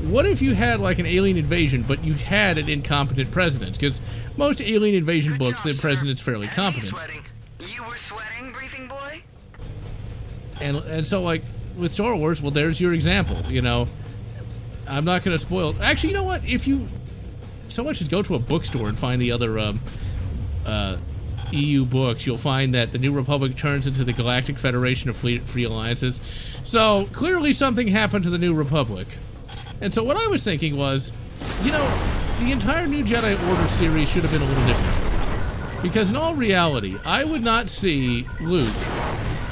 Speaker 1: what if you had like an alien invasion, but you had an incompetent president? Because most alien invasion books, the president's fairly competent.
Speaker 3: You were sweating, briefing boy?
Speaker 1: And so like with Star Wars, well, there's your example, you know. I'm not going to spoil. Actually, you know what? If you so much as go to a bookstore and find the other EU books, you'll find that the New Republic turns into the Galactic Federation of Free Alliances. So clearly something happened to the New Republic. And so what I was thinking was, you know, the entire New Jedi Order series should have been a little different. Because in all reality, I would not see Luke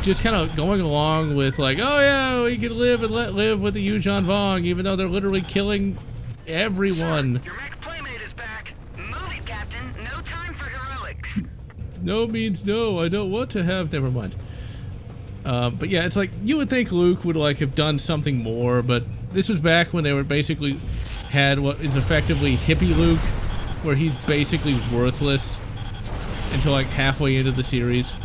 Speaker 1: just kind of going along with like, oh yeah, we can live and let live with the Yuuzhan Vong, even though they're literally killing everyone.
Speaker 3: Sir, your mech playmate is back. Move it, Captain. No time for heroics.
Speaker 1: No means no. I don't want to have. Never mind. But yeah, it's like you would think Luke would like have done something more, but this was back when they were basically had what is effectively hippie Luke, where he's basically worthless until like halfway into the series.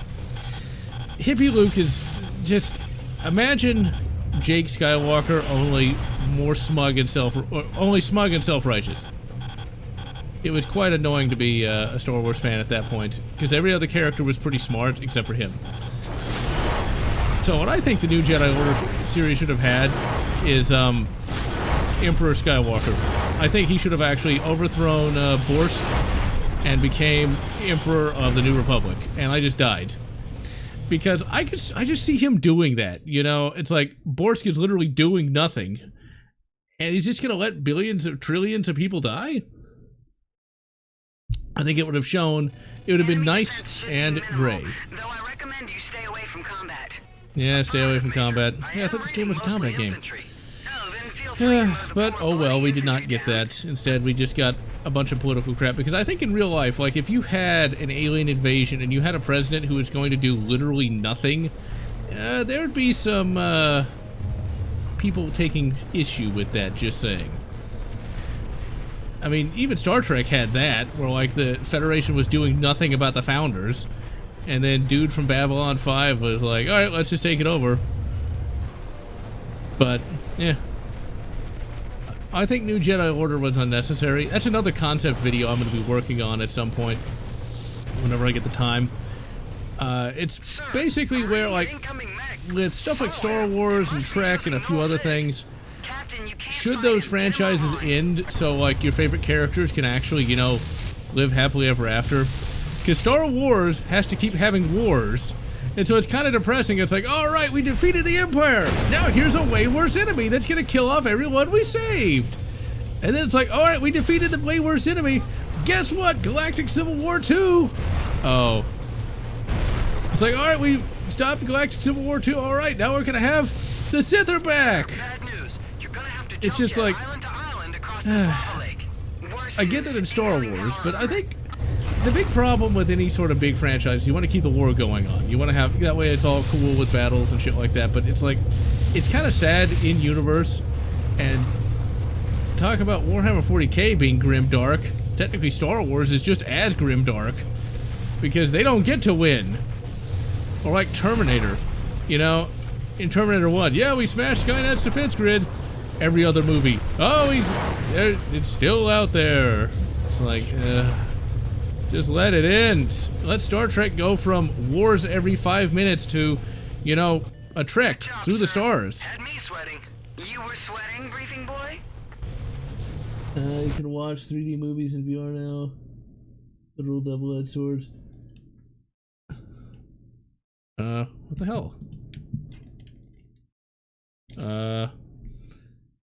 Speaker 1: Hippie Luke is just, imagine Jake Skywalker only more smug and self-righteous. It was quite annoying to be a Star Wars fan at that point, because every other character was pretty smart except for him. So what I think the New Jedi Order series should have had is Emperor Skywalker. I think he should have actually overthrown Borsk and became Emperor of the New Republic, and I just died. Because I just see him doing that, you know? It's like, Borsk is literally doing nothing, and he's just gonna let billions or trillions of people die? I think it would have shown, it would have been nice and gray.
Speaker 3: Though I recommend you stay away from combat.
Speaker 1: Yeah, stay away from combat. Yeah, I thought this game was a combat game. But, oh well, we did not get that. Instead, we just got a bunch of political crap. Because I think in real life, like, if you had an alien invasion and you had a president who was going to do literally nothing, there would be some, people taking issue with that, just saying. I mean, even Star Trek had that, where, like, the Federation was doing nothing about the Founders, and then dude from Babylon 5 was like, alright, let's just take it over. But, yeah. I think New Jedi Order was unnecessary. That's another concept video I'm going to be working on at some point, whenever I get the time. It's basically where, like, with stuff like Star Wars and Trek and a few other things, should those franchises end so, like, your favorite characters can actually, you know, live happily ever after? Because Star Wars has to keep having wars. And so it's kind of depressing. It's like, all right, we defeated the Empire. Now here's a way worse enemy that's going to kill off everyone we saved. And then it's like, all right, we defeated the way worse enemy. Guess what? Galactic Civil War 2. Oh. It's like, all right, we stopped the Galactic Civil War 2. All right, now we're going to have the Sith are back. It's just like, I get that in Star Wars, but I think the big problem with any sort of big franchise, you want to keep the war going on. You want to have, that way it's all cool with battles and shit like that, but it's like, it's kind of sad in universe, and talk about Warhammer 40k being grimdark, technically Star Wars is just as grimdark, because they don't get to win. Or like Terminator, you know, in Terminator 1, yeah, we smashed Skynet's defense grid. Every other movie, oh, it's still out there. It's like, just let it end. Let Star Trek go from wars every 5 minutes to, you know, a trek through the stars.
Speaker 2: Had me sweating.
Speaker 3: You were sweating, briefing boy?
Speaker 1: You can watch 3D movies in VR now. Literal double-edged swords. What the hell?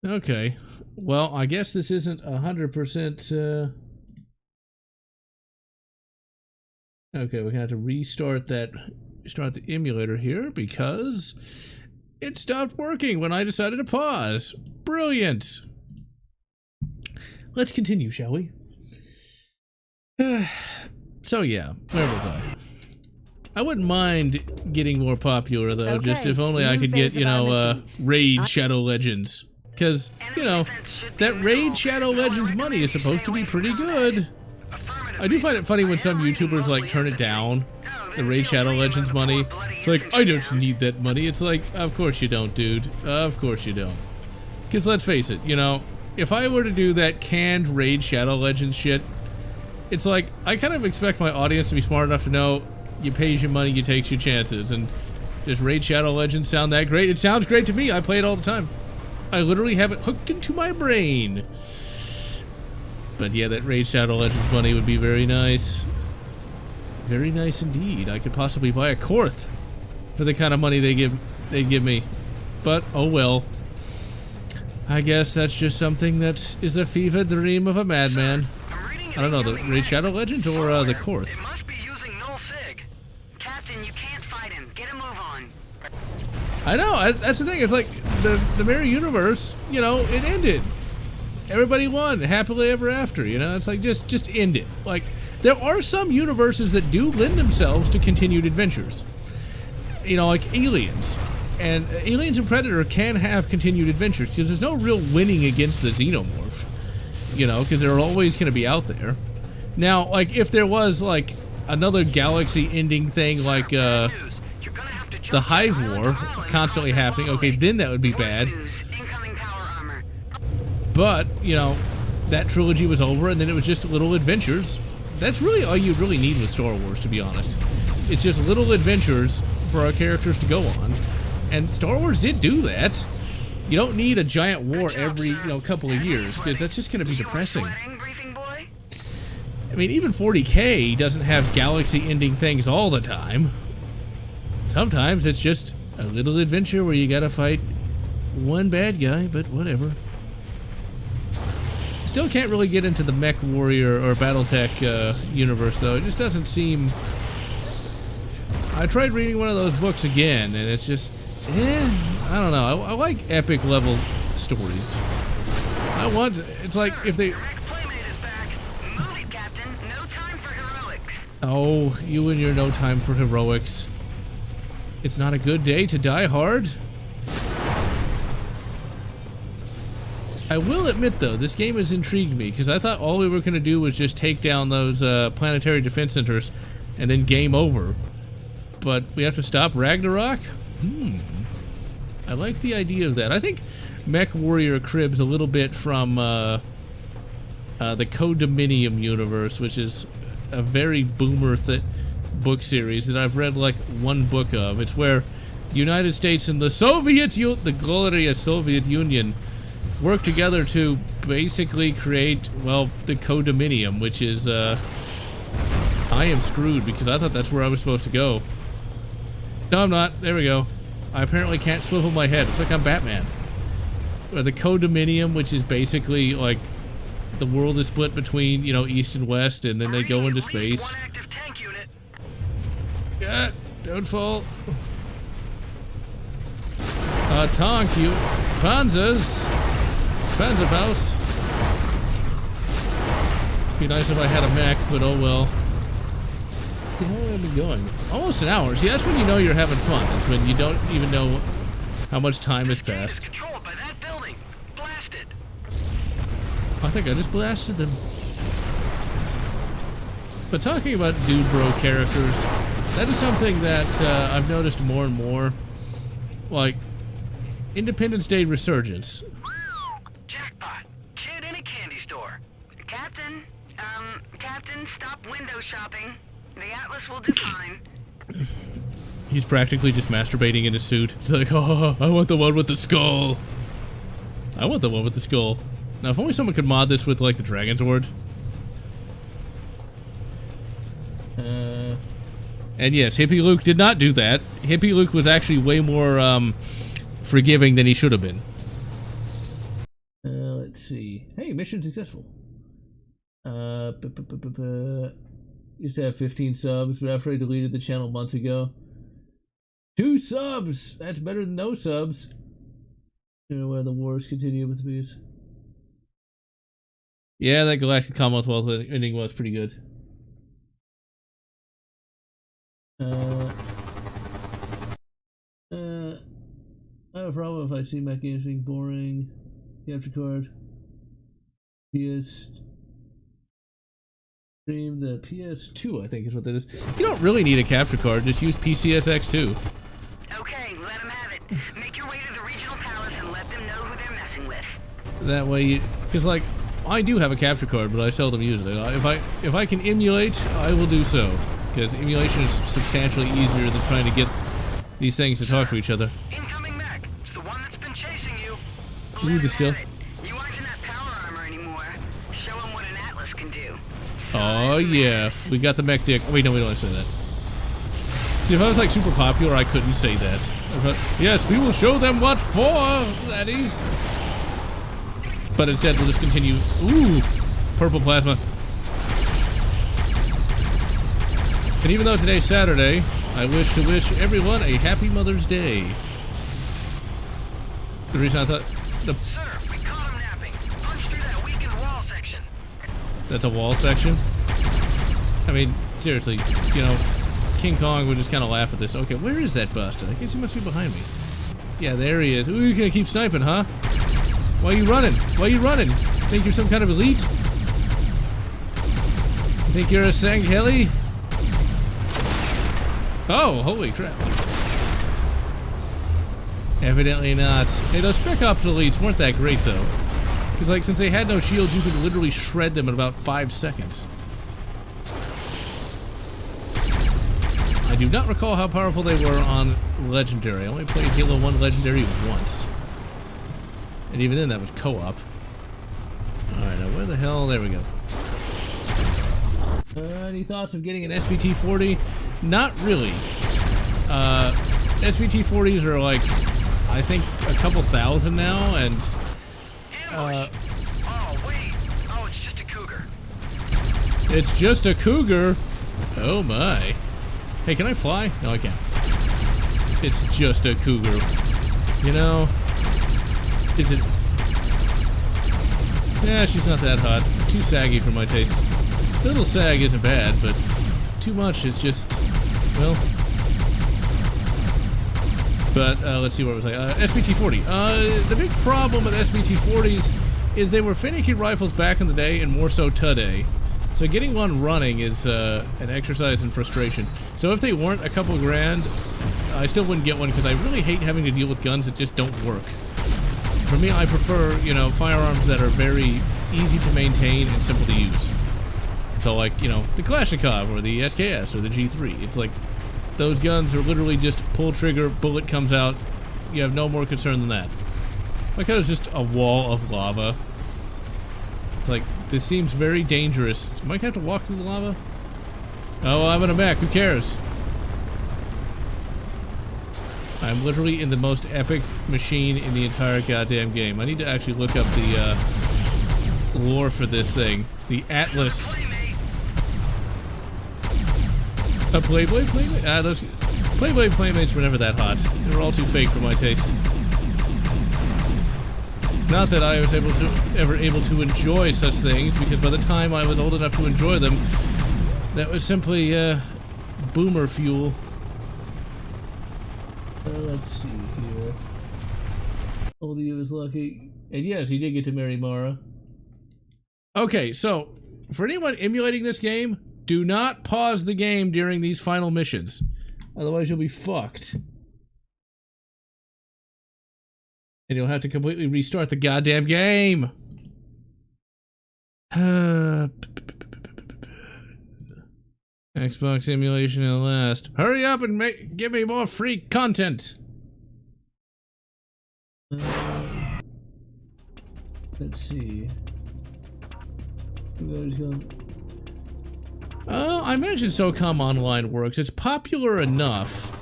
Speaker 1: Okay. Well, I guess this isn't 100%, Okay, we're gonna have to restart the emulator here because it stopped working when I decided to pause. Brilliant! Let's continue, shall we? So yeah, where was I? I wouldn't mind getting more popular though,
Speaker 4: Okay,
Speaker 1: just if only I
Speaker 4: new
Speaker 1: could get,
Speaker 4: phase
Speaker 1: you
Speaker 4: of our
Speaker 1: know,
Speaker 4: mission.
Speaker 1: Raid Shadow Legends. Because, you know, that Raid Shadow Legends money is supposed to be pretty good. I do find it funny when some YouTubers, like, turn it down, the Raid Shadow Legends money. It's like, I don't need that money. It's like, of course you don't, dude. Of course you don't. Because let's face it, you know, if I were to do that canned Raid Shadow Legends shit, it's like, I kind of expect my audience to be smart enough to know you pays your money, you takes your chances. And does Raid Shadow Legends sound that great? It sounds great to me. I play it all the time. I literally have it hooked into my brain. But yeah, that Raid Shadow Legends money would be very nice. Very nice indeed. I could possibly buy a Korth for the kind of money they'd give me. But oh well. I guess that's just something that is a fever dream of a madman. I don't know, the Raid Shadow Legends or the Korth.
Speaker 2: It must be using null sig.
Speaker 3: Captain, you can't fight him. Get a move on.
Speaker 1: I know, that's the thing. It's like the Mirror Universe, you know, it ended. Everybody won happily ever after, you know? It's like, just end it. Like, there are some universes that do lend themselves to continued adventures. You know, like Aliens. And Aliens and Predator can have continued adventures because there's no real winning against the Xenomorph. You know, because they're always going to be out there. Now, like, if there was, like, another galaxy-ending thing like, the Hive War constantly happening, okay, then that would be bad.
Speaker 3: Incoming power armor.
Speaker 1: But, you know, that trilogy was over, and then it was just little adventures. That's really all you really need with Star Wars, to be honest. It's just little adventures for our characters to go on. And Star Wars did do that. You don't need a giant war every, you know, couple of years, because that's just going to be depressing.
Speaker 3: Sweating, briefing boy?
Speaker 1: I mean, even 40K doesn't have galaxy-ending things all the time. Sometimes it's just a little adventure where you gotta fight one bad guy, but whatever. Still can't really get into the Mech Warrior or Battletech universe, though. It just doesn't seem... I tried reading one of those books again, and it's just... I don't know. I like epic level stories. It's like if they...
Speaker 3: Direct playmate is back. Move it, Captain. No time for heroics.
Speaker 1: Oh, you and your no time for heroics. It's not a good day to die hard. I will admit, though, this game has intrigued me, because I thought all we were going to do was just take down those planetary defense centers and then game over. But we have to stop Ragnarok? I like the idea of that. I think Mech Warrior cribs a little bit from the Codominium universe, which is a very boomer book series that I've read like one book of. It's where the United States and the glorious Soviet Union work together to basically create, well, the Codominium, which is, I am screwed because I thought that's where I was supposed to go. No, I'm not. There we go. I apparently can't swivel my head. It's like I'm Batman. The Codominium, which is basically like the world is split between, you know, East and West, and then they go into space.
Speaker 2: One active tank unit.
Speaker 1: Yeah, don't fall. Tonk, you Panzers. Panzerfaust. Be nice if I had a mech, but oh well. How long have I been going? Almost an hour. See, that's when you know you're having fun. It's when you don't even know how much time has
Speaker 2: Game is
Speaker 1: passed.
Speaker 2: controlled by that building. Blasted.
Speaker 1: I think I just blasted them. But talking about dude bro characters, that is something that I've noticed more and more. like, Independence Day resurgence.
Speaker 2: Jackpot. Kid in a candy store.
Speaker 3: Captain, stop window shopping. The Atlas will do fine.
Speaker 1: He's practically just masturbating in his suit. It's like, oh, I want the one with the skull. I want the one with the skull. Now, if only someone could mod this with, like, the Dragon Sword. And yes, Hippie Luke did not do that. Hippie Luke was actually way more, forgiving than he should have been. Let's see. Hey, mission successful. Used to have 15 subs, but after I deleted the channel months ago. 2 subs! That's better than no subs. You know, where the wars continue with these. Yeah, that Galactic Commonwealth ending was pretty good. I have a problem if I see mech games being boring. Capture card. PS. Stream the PS2, I think is what that is. You don't really need a capture card, just use PCSX2.
Speaker 3: Okay, let them have it. Make your way to the regional palace and let them know who they're messing with.
Speaker 1: That way you, because like, I do have a capture card, but I seldom use it. If I can emulate, I will do so. Because emulation is substantially easier than trying to get these things to talk to each other.
Speaker 2: Incoming mech. It's the one that's been chasing you.
Speaker 1: Ooh, the still.
Speaker 3: You aren't in that power armor anymore. Show them what an Atlas can do.
Speaker 1: Oh yeah, we got the mech dick. Oh, wait, no, we don't want to say that. See, if I was like super popular, I couldn't say that. Yes, we will show them what for, laddies. But instead, we'll just continue. Ooh, purple plasma. And even though today's Saturday, I wish to wish everyone a happy Mother's Day. The reason I thought
Speaker 2: Sir, we caught him napping. Punch through that weakened wall section.
Speaker 1: that's a wall section. I mean, seriously, you know, King Kong would just kind of laugh at this. Okay, where is that bastard? I guess he must be behind me. Yeah, there he is. Ooh, you're gonna keep sniping, huh? Why are you running? Why are you running? Think you're some kind of elite? Think you're a Sangheli? Oh, holy crap. Evidently not. Hey, those Spec Ops elites weren't that great, though. Because, like, since they had no shields, you could literally shred them in about 5 seconds. I do not recall how powerful they were on Legendary. I only played Halo 1 Legendary once. And even then, that was co-op. Alright, now where the hell? There we go. Any thoughts of getting an SVT-40? Not really. SVT-40s are like, I think, a couple thousand now, and...
Speaker 2: Oh, wait. Oh, it's just a cougar.
Speaker 1: It's just a cougar? Oh my. Hey, can I fly? No, I can't. It's just a cougar. You know... Is it... Yeah, she's not that hot. Too saggy for my taste. A little sag isn't bad, but too much is just... Well... But, let's see what it was like. SVT-40. The big problem with SVT-40s is they were finicky rifles back in the day, and more so today. So getting one running is an exercise in frustration. So if they weren't a couple grand, I still wouldn't get one, because I really hate having to deal with guns that just don't work. For me, I prefer, you know, firearms that are very easy to maintain and simple to use. So, like, you know, the Kalashnikov or the SKS or the G3. It's like, those guns are literally just pull trigger, bullet comes out. You have no more concern than that. Like, that was just a wall of lava. It's like, this seems very dangerous. Might have to walk through the lava? Oh, well, I'm in a mech. Who cares? I'm literally in the most epic machine in the entire goddamn game. I need to actually look up the lore for this thing. The Atlas. A Playblade Playmate? Ah, those Playblade Playmates were never that hot. They were all too fake for my taste. Not that I was ever able to enjoy such things, because by the time I was old enough to enjoy them, that was simply boomer fuel. Let's see here. Oldie was lucky. And yes, he did get to marry Mara. Okay, so, for anyone emulating this game, do not pause the game during these final missions. Otherwise you'll be fucked. And you'll have to completely restart the goddamn game. Xbox emulation at last. Hurry up and give me more free content. Let's see. I imagine SOCOM Online works. It's popular enough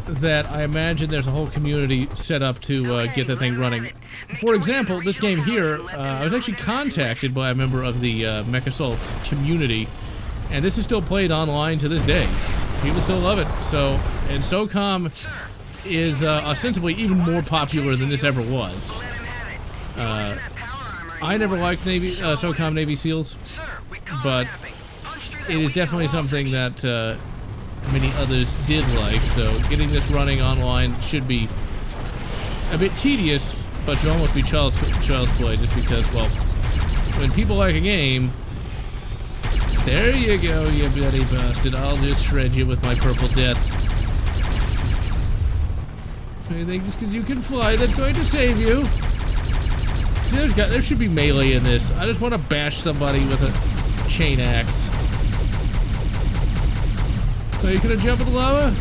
Speaker 1: that I imagine there's a whole community set up to get the thing running. For example, this game here, I was actually contacted by a member of the MechAssault community, and this is still played online to this day. People still love it. So, and SOCOM is ostensibly even more popular than this ever was. I never liked SOCOM Navy SEALs, but it is definitely something that many others did like, so getting this running online should be a bit tedious, but should almost be child's play, just because, well, when people like a game, there you go, you bloody bastard, I'll just shred you with my purple death. You think just because you can fly, that's going to save you? See, there should be melee in this. I just want to bash somebody with a chain axe. Are you gonna jump in the lava?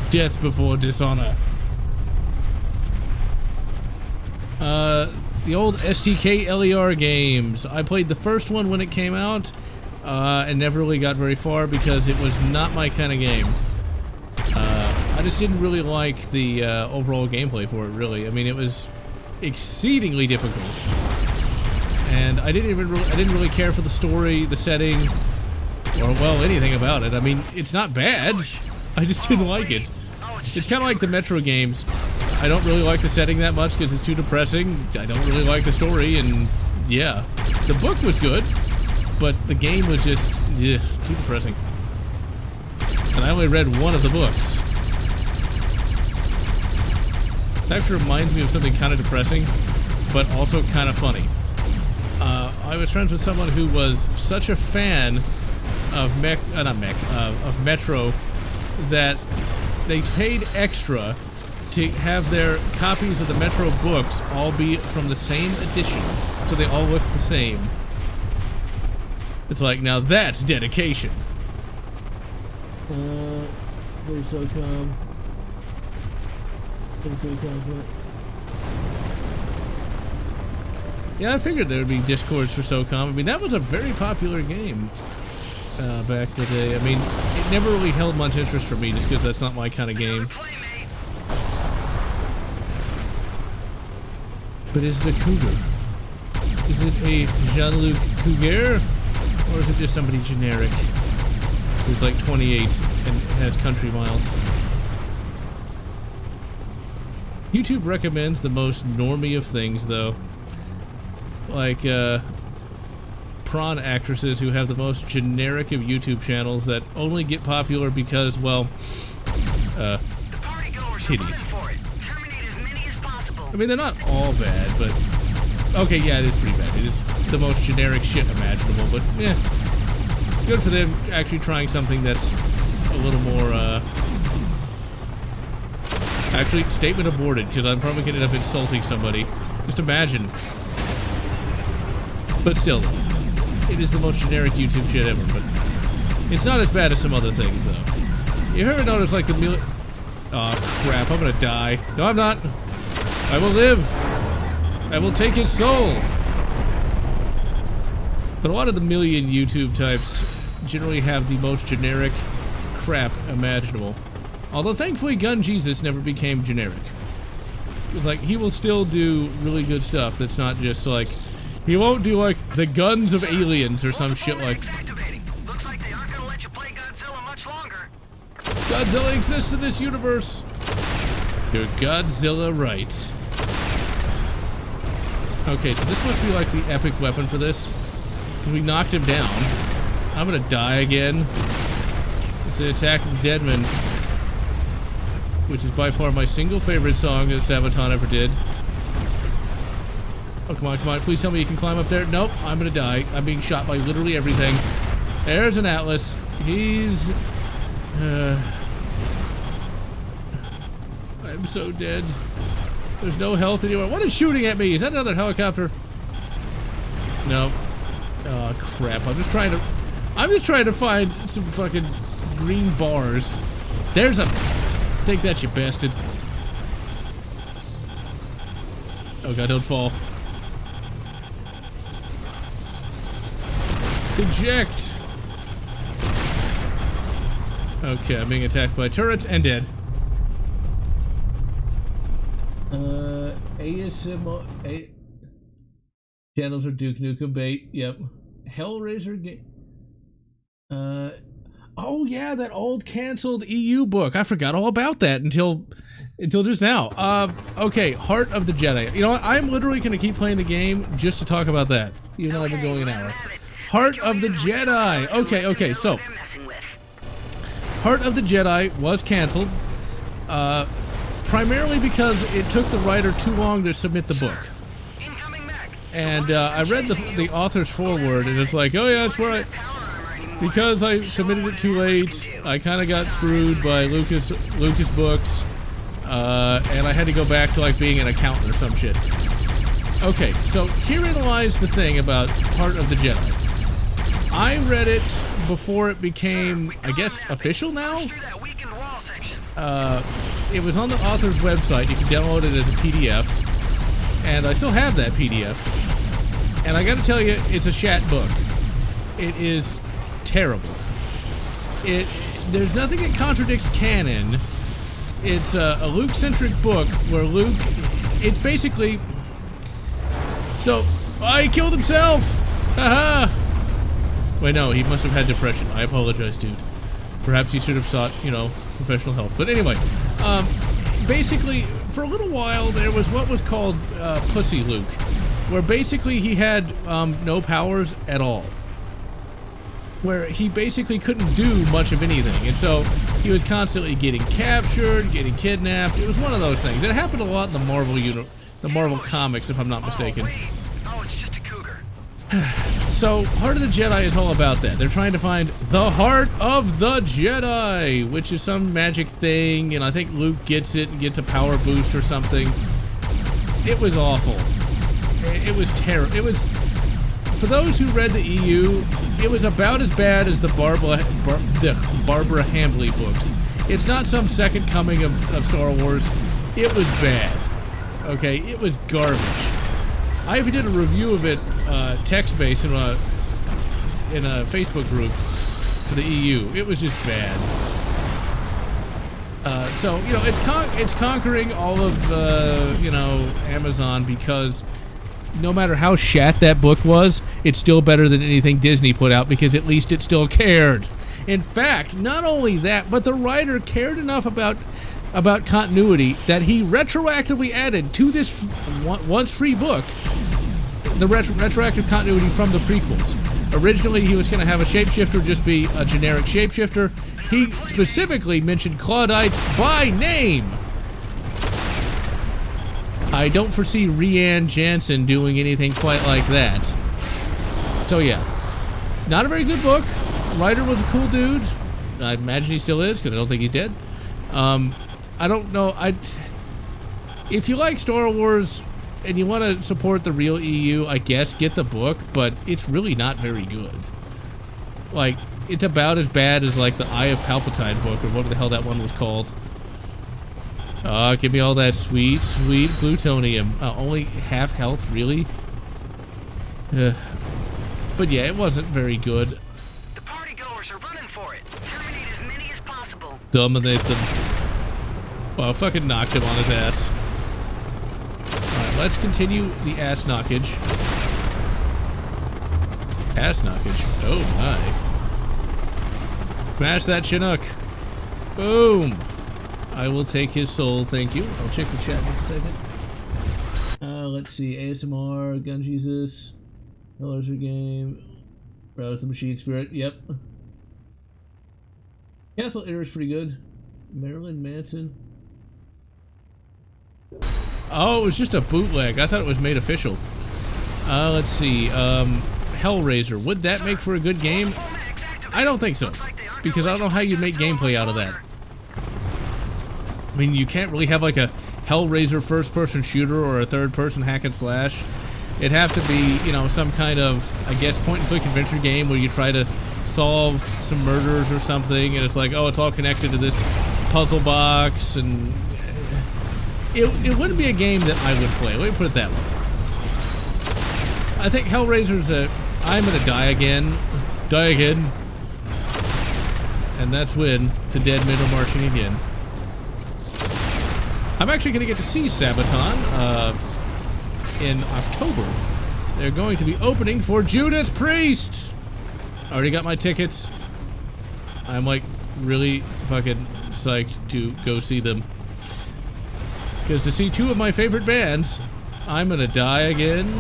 Speaker 1: Death before dishonor. The old STK LER games. I played the first one when it came out, and never really got very far because it was not my kind of game. I just didn't really like the overall gameplay for it, really. I mean, it was exceedingly difficult, and I didn't really care for the story, the setting, or, well, anything about it. I mean, it's not bad. I just didn't like it. It's kind of like the Metro games. I don't really like the setting that much because it's too depressing. I don't really like the story, and yeah. The book was good, but the game was just, too depressing. And I only read one of the books. It actually reminds me of something kind of depressing, but also kind of funny. I was friends with someone who was such a fan of Metro that they paid extra to have their copies of the Metro books all be from the same edition, so they all look the same. It's like, now that's dedication. Where's SOCOM? Yeah, I figured there would be discords for SOCOM. I mean, that was a very popular game back in the day. I mean, it never really held much interest for me just because that's not my kind of game. But is the Cougar? Is it a Jean-Luc Cougar? Or is it just somebody generic who's like 28 and has country miles? YouTube recommends the most normie of things, though. Like, prawn actresses who have the most generic of YouTube channels that only get popular because, well, titties. I mean, they're not all bad, but... Okay, yeah, it is pretty bad. It is the most generic shit imaginable, but, yeah. Good for them actually trying something that's a little more, Actually, statement aborted, because I'm probably going to end up insulting somebody. Just imagine. But still, it is the most generic YouTube shit ever, but it's not as bad as some other things, though. You ever notice, like, the oh, crap, I'm gonna die. No, I'm not. I will live. I will take his soul. But a lot of the million YouTube types generally have the most generic crap imaginable. Although, thankfully, Gun Jesus never became generic. It's like, he will still do really good stuff that's not just like... He won't do, like, the guns of aliens or some shit like...
Speaker 2: Looks like they aren't gonna let you play Godzilla much longer.
Speaker 1: Godzilla exists in this universe. You're Godzilla right. Okay, so this must be, like, the epic weapon for this. Because we knocked him down. I'm gonna die again. It's the Attack of the Deadman. Which is by far my single favorite song that Sabaton ever did. Oh, come on, come on. Please tell me you can climb up there. Nope, I'm gonna die. I'm being shot by literally everything. There's an Atlas. He's... I'm so dead. There's no health anywhere. What is shooting at me? Is that another helicopter? No. Oh crap! I'm just trying to find some fucking green bars. There's a. Take that, you bastard. Oh god, don't fall. Eject. Okay, I'm being attacked by turrets and dead. ASMR channels are Duke Nukem bait. Yep. Hellraiser game. Oh yeah, that old canceled EU book. I forgot all about that until just now. Okay, Heart of the Jedi. You know what? I'm literally gonna keep playing the game just to talk about that, even though I've been going an hour. Heart of the Jedi. Okay, so Heart of the Jedi was canceled, primarily because it took the writer too long to submit the book. And I read the author's foreword, and it's like, oh yeah, it's where because I submitted it too late, I kind of got screwed by Lucas Books, and I had to go back to like being an accountant or some shit. Okay, so herein lies the thing about Heart of the Jedi. I read it before it became, I guess, official now. It was on the author's website. You can download it as a PDF, and I still have that PDF. And I got to tell you, it's a shat book. It is terrible. There's nothing that contradicts canon. It's a Luke-centric book where Luke, it's basically, so, he killed himself! Haha! Wait, no, he must have had depression. I apologize, dude. Perhaps he should have sought, you know, professional health. But anyway, basically, for a little while, there was what was called Pussy Luke, where basically he had no powers at all. Where he basically couldn't do much of anything, and so he was constantly getting captured, getting kidnapped. It was one of those things. It happened a lot in the Marvel comics, if I'm not mistaken.
Speaker 2: Oh, it's just a cougar.
Speaker 1: So, Heart of the Jedi is all about that. They're trying to find the Heart of the Jedi, which is some magic thing, and I think Luke gets it and gets a power boost or something. It was awful. It was terrible. It was, for those who read the EU, it was about as bad as the Barbara Hambly books. It's not some second coming of Star Wars. It was bad. Okay, it was garbage. I even did a review of it, text-based in a Facebook group for the EU. It was just bad. So, you know, it's conquering all of, you know, Amazon because no matter how shat that book was, it's still better than anything Disney put out because at least it still cared. In fact, not only that, but the writer cared enough about continuity that he retroactively added to this once free book the retroactive continuity from the prequels. Originally, he was going to have a shapeshifter just be a generic shapeshifter. He specifically mentioned Claudites by name. I don't foresee Rian Jansen doing anything quite like that. So yeah, not a very good book. Writer was a cool dude. I imagine he still is, because I don't think he's dead. I don't know. If you like Star Wars and you want to support the real EU, I guess get the book, but it's really not very good. Like, it's about as bad as like the Eye of Palpatine book, or whatever the hell that one was called. Give me all that sweet, sweet plutonium. Only half health, really? But yeah, it wasn't very good.
Speaker 3: The partygoers are running for it. Terminate as many as possible.
Speaker 1: Dominate them. Well, fucking knocked him on his ass. Alright, let's continue the ass knockage. Ass knockage? Oh my. Smash that Chinook. Boom. I will take his soul, thank you. I'll check the chat just a second. Let's see. ASMR, Gun Jesus, Hellraiser game, Browse the Machine Spirit, yep. Castle Air is pretty good. Marilyn Manson. Oh, it was just a bootleg. I thought it was made official. Let's see. Hellraiser. Would that make for a good game? I don't think so. Because I don't know how you'd make gameplay out of that. I mean, you can't really have like a Hellraiser first-person shooter or a third-person hack and slash. It'd have to be, you know, some kind of, I guess, point-and-click adventure game where you try to solve some murders or something, and it's like, oh, it's all connected to this puzzle box, and it wouldn't be a game that I would play. Let me put it that way. I think Hellraiser's a I'm gonna die again, and that's when the dead men are marching again. I'm actually gonna get to see Sabaton in October. They're going to be opening for Judas Priest. I already got my tickets. I'm like really fucking psyched to go see them. Because to see two of my favorite bands, I'm gonna die again.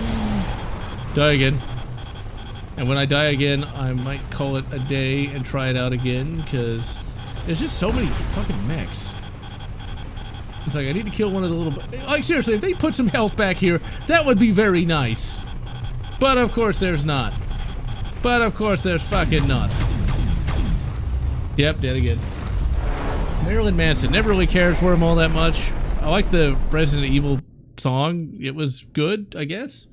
Speaker 1: And when I die again, I might call it a day and try it out again, because there's just so many fucking mechs. It's like, I need to kill one of the little... Like, seriously, if they put some health back here, that would be very nice. But of course there's not. But of course there's fucking not. Yep, dead again. Marilyn Manson, never really cared for him all that much. I like the Resident Evil song. It was good, I guess.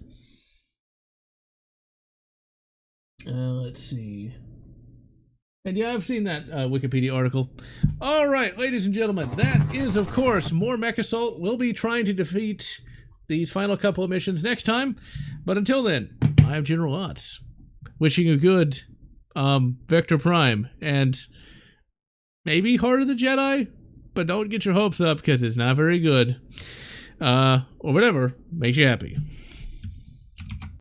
Speaker 1: Let's see. And yeah, I've seen that Wikipedia article. Alright, ladies and gentlemen, that is, of course, more MechAssault. We'll be trying to defeat these final couple of missions next time. But until then, I'm General Lotz. Wishing you good Vector Prime. And maybe Heart of the Jedi? But don't get your hopes up, because it's not very good. Or whatever makes you happy.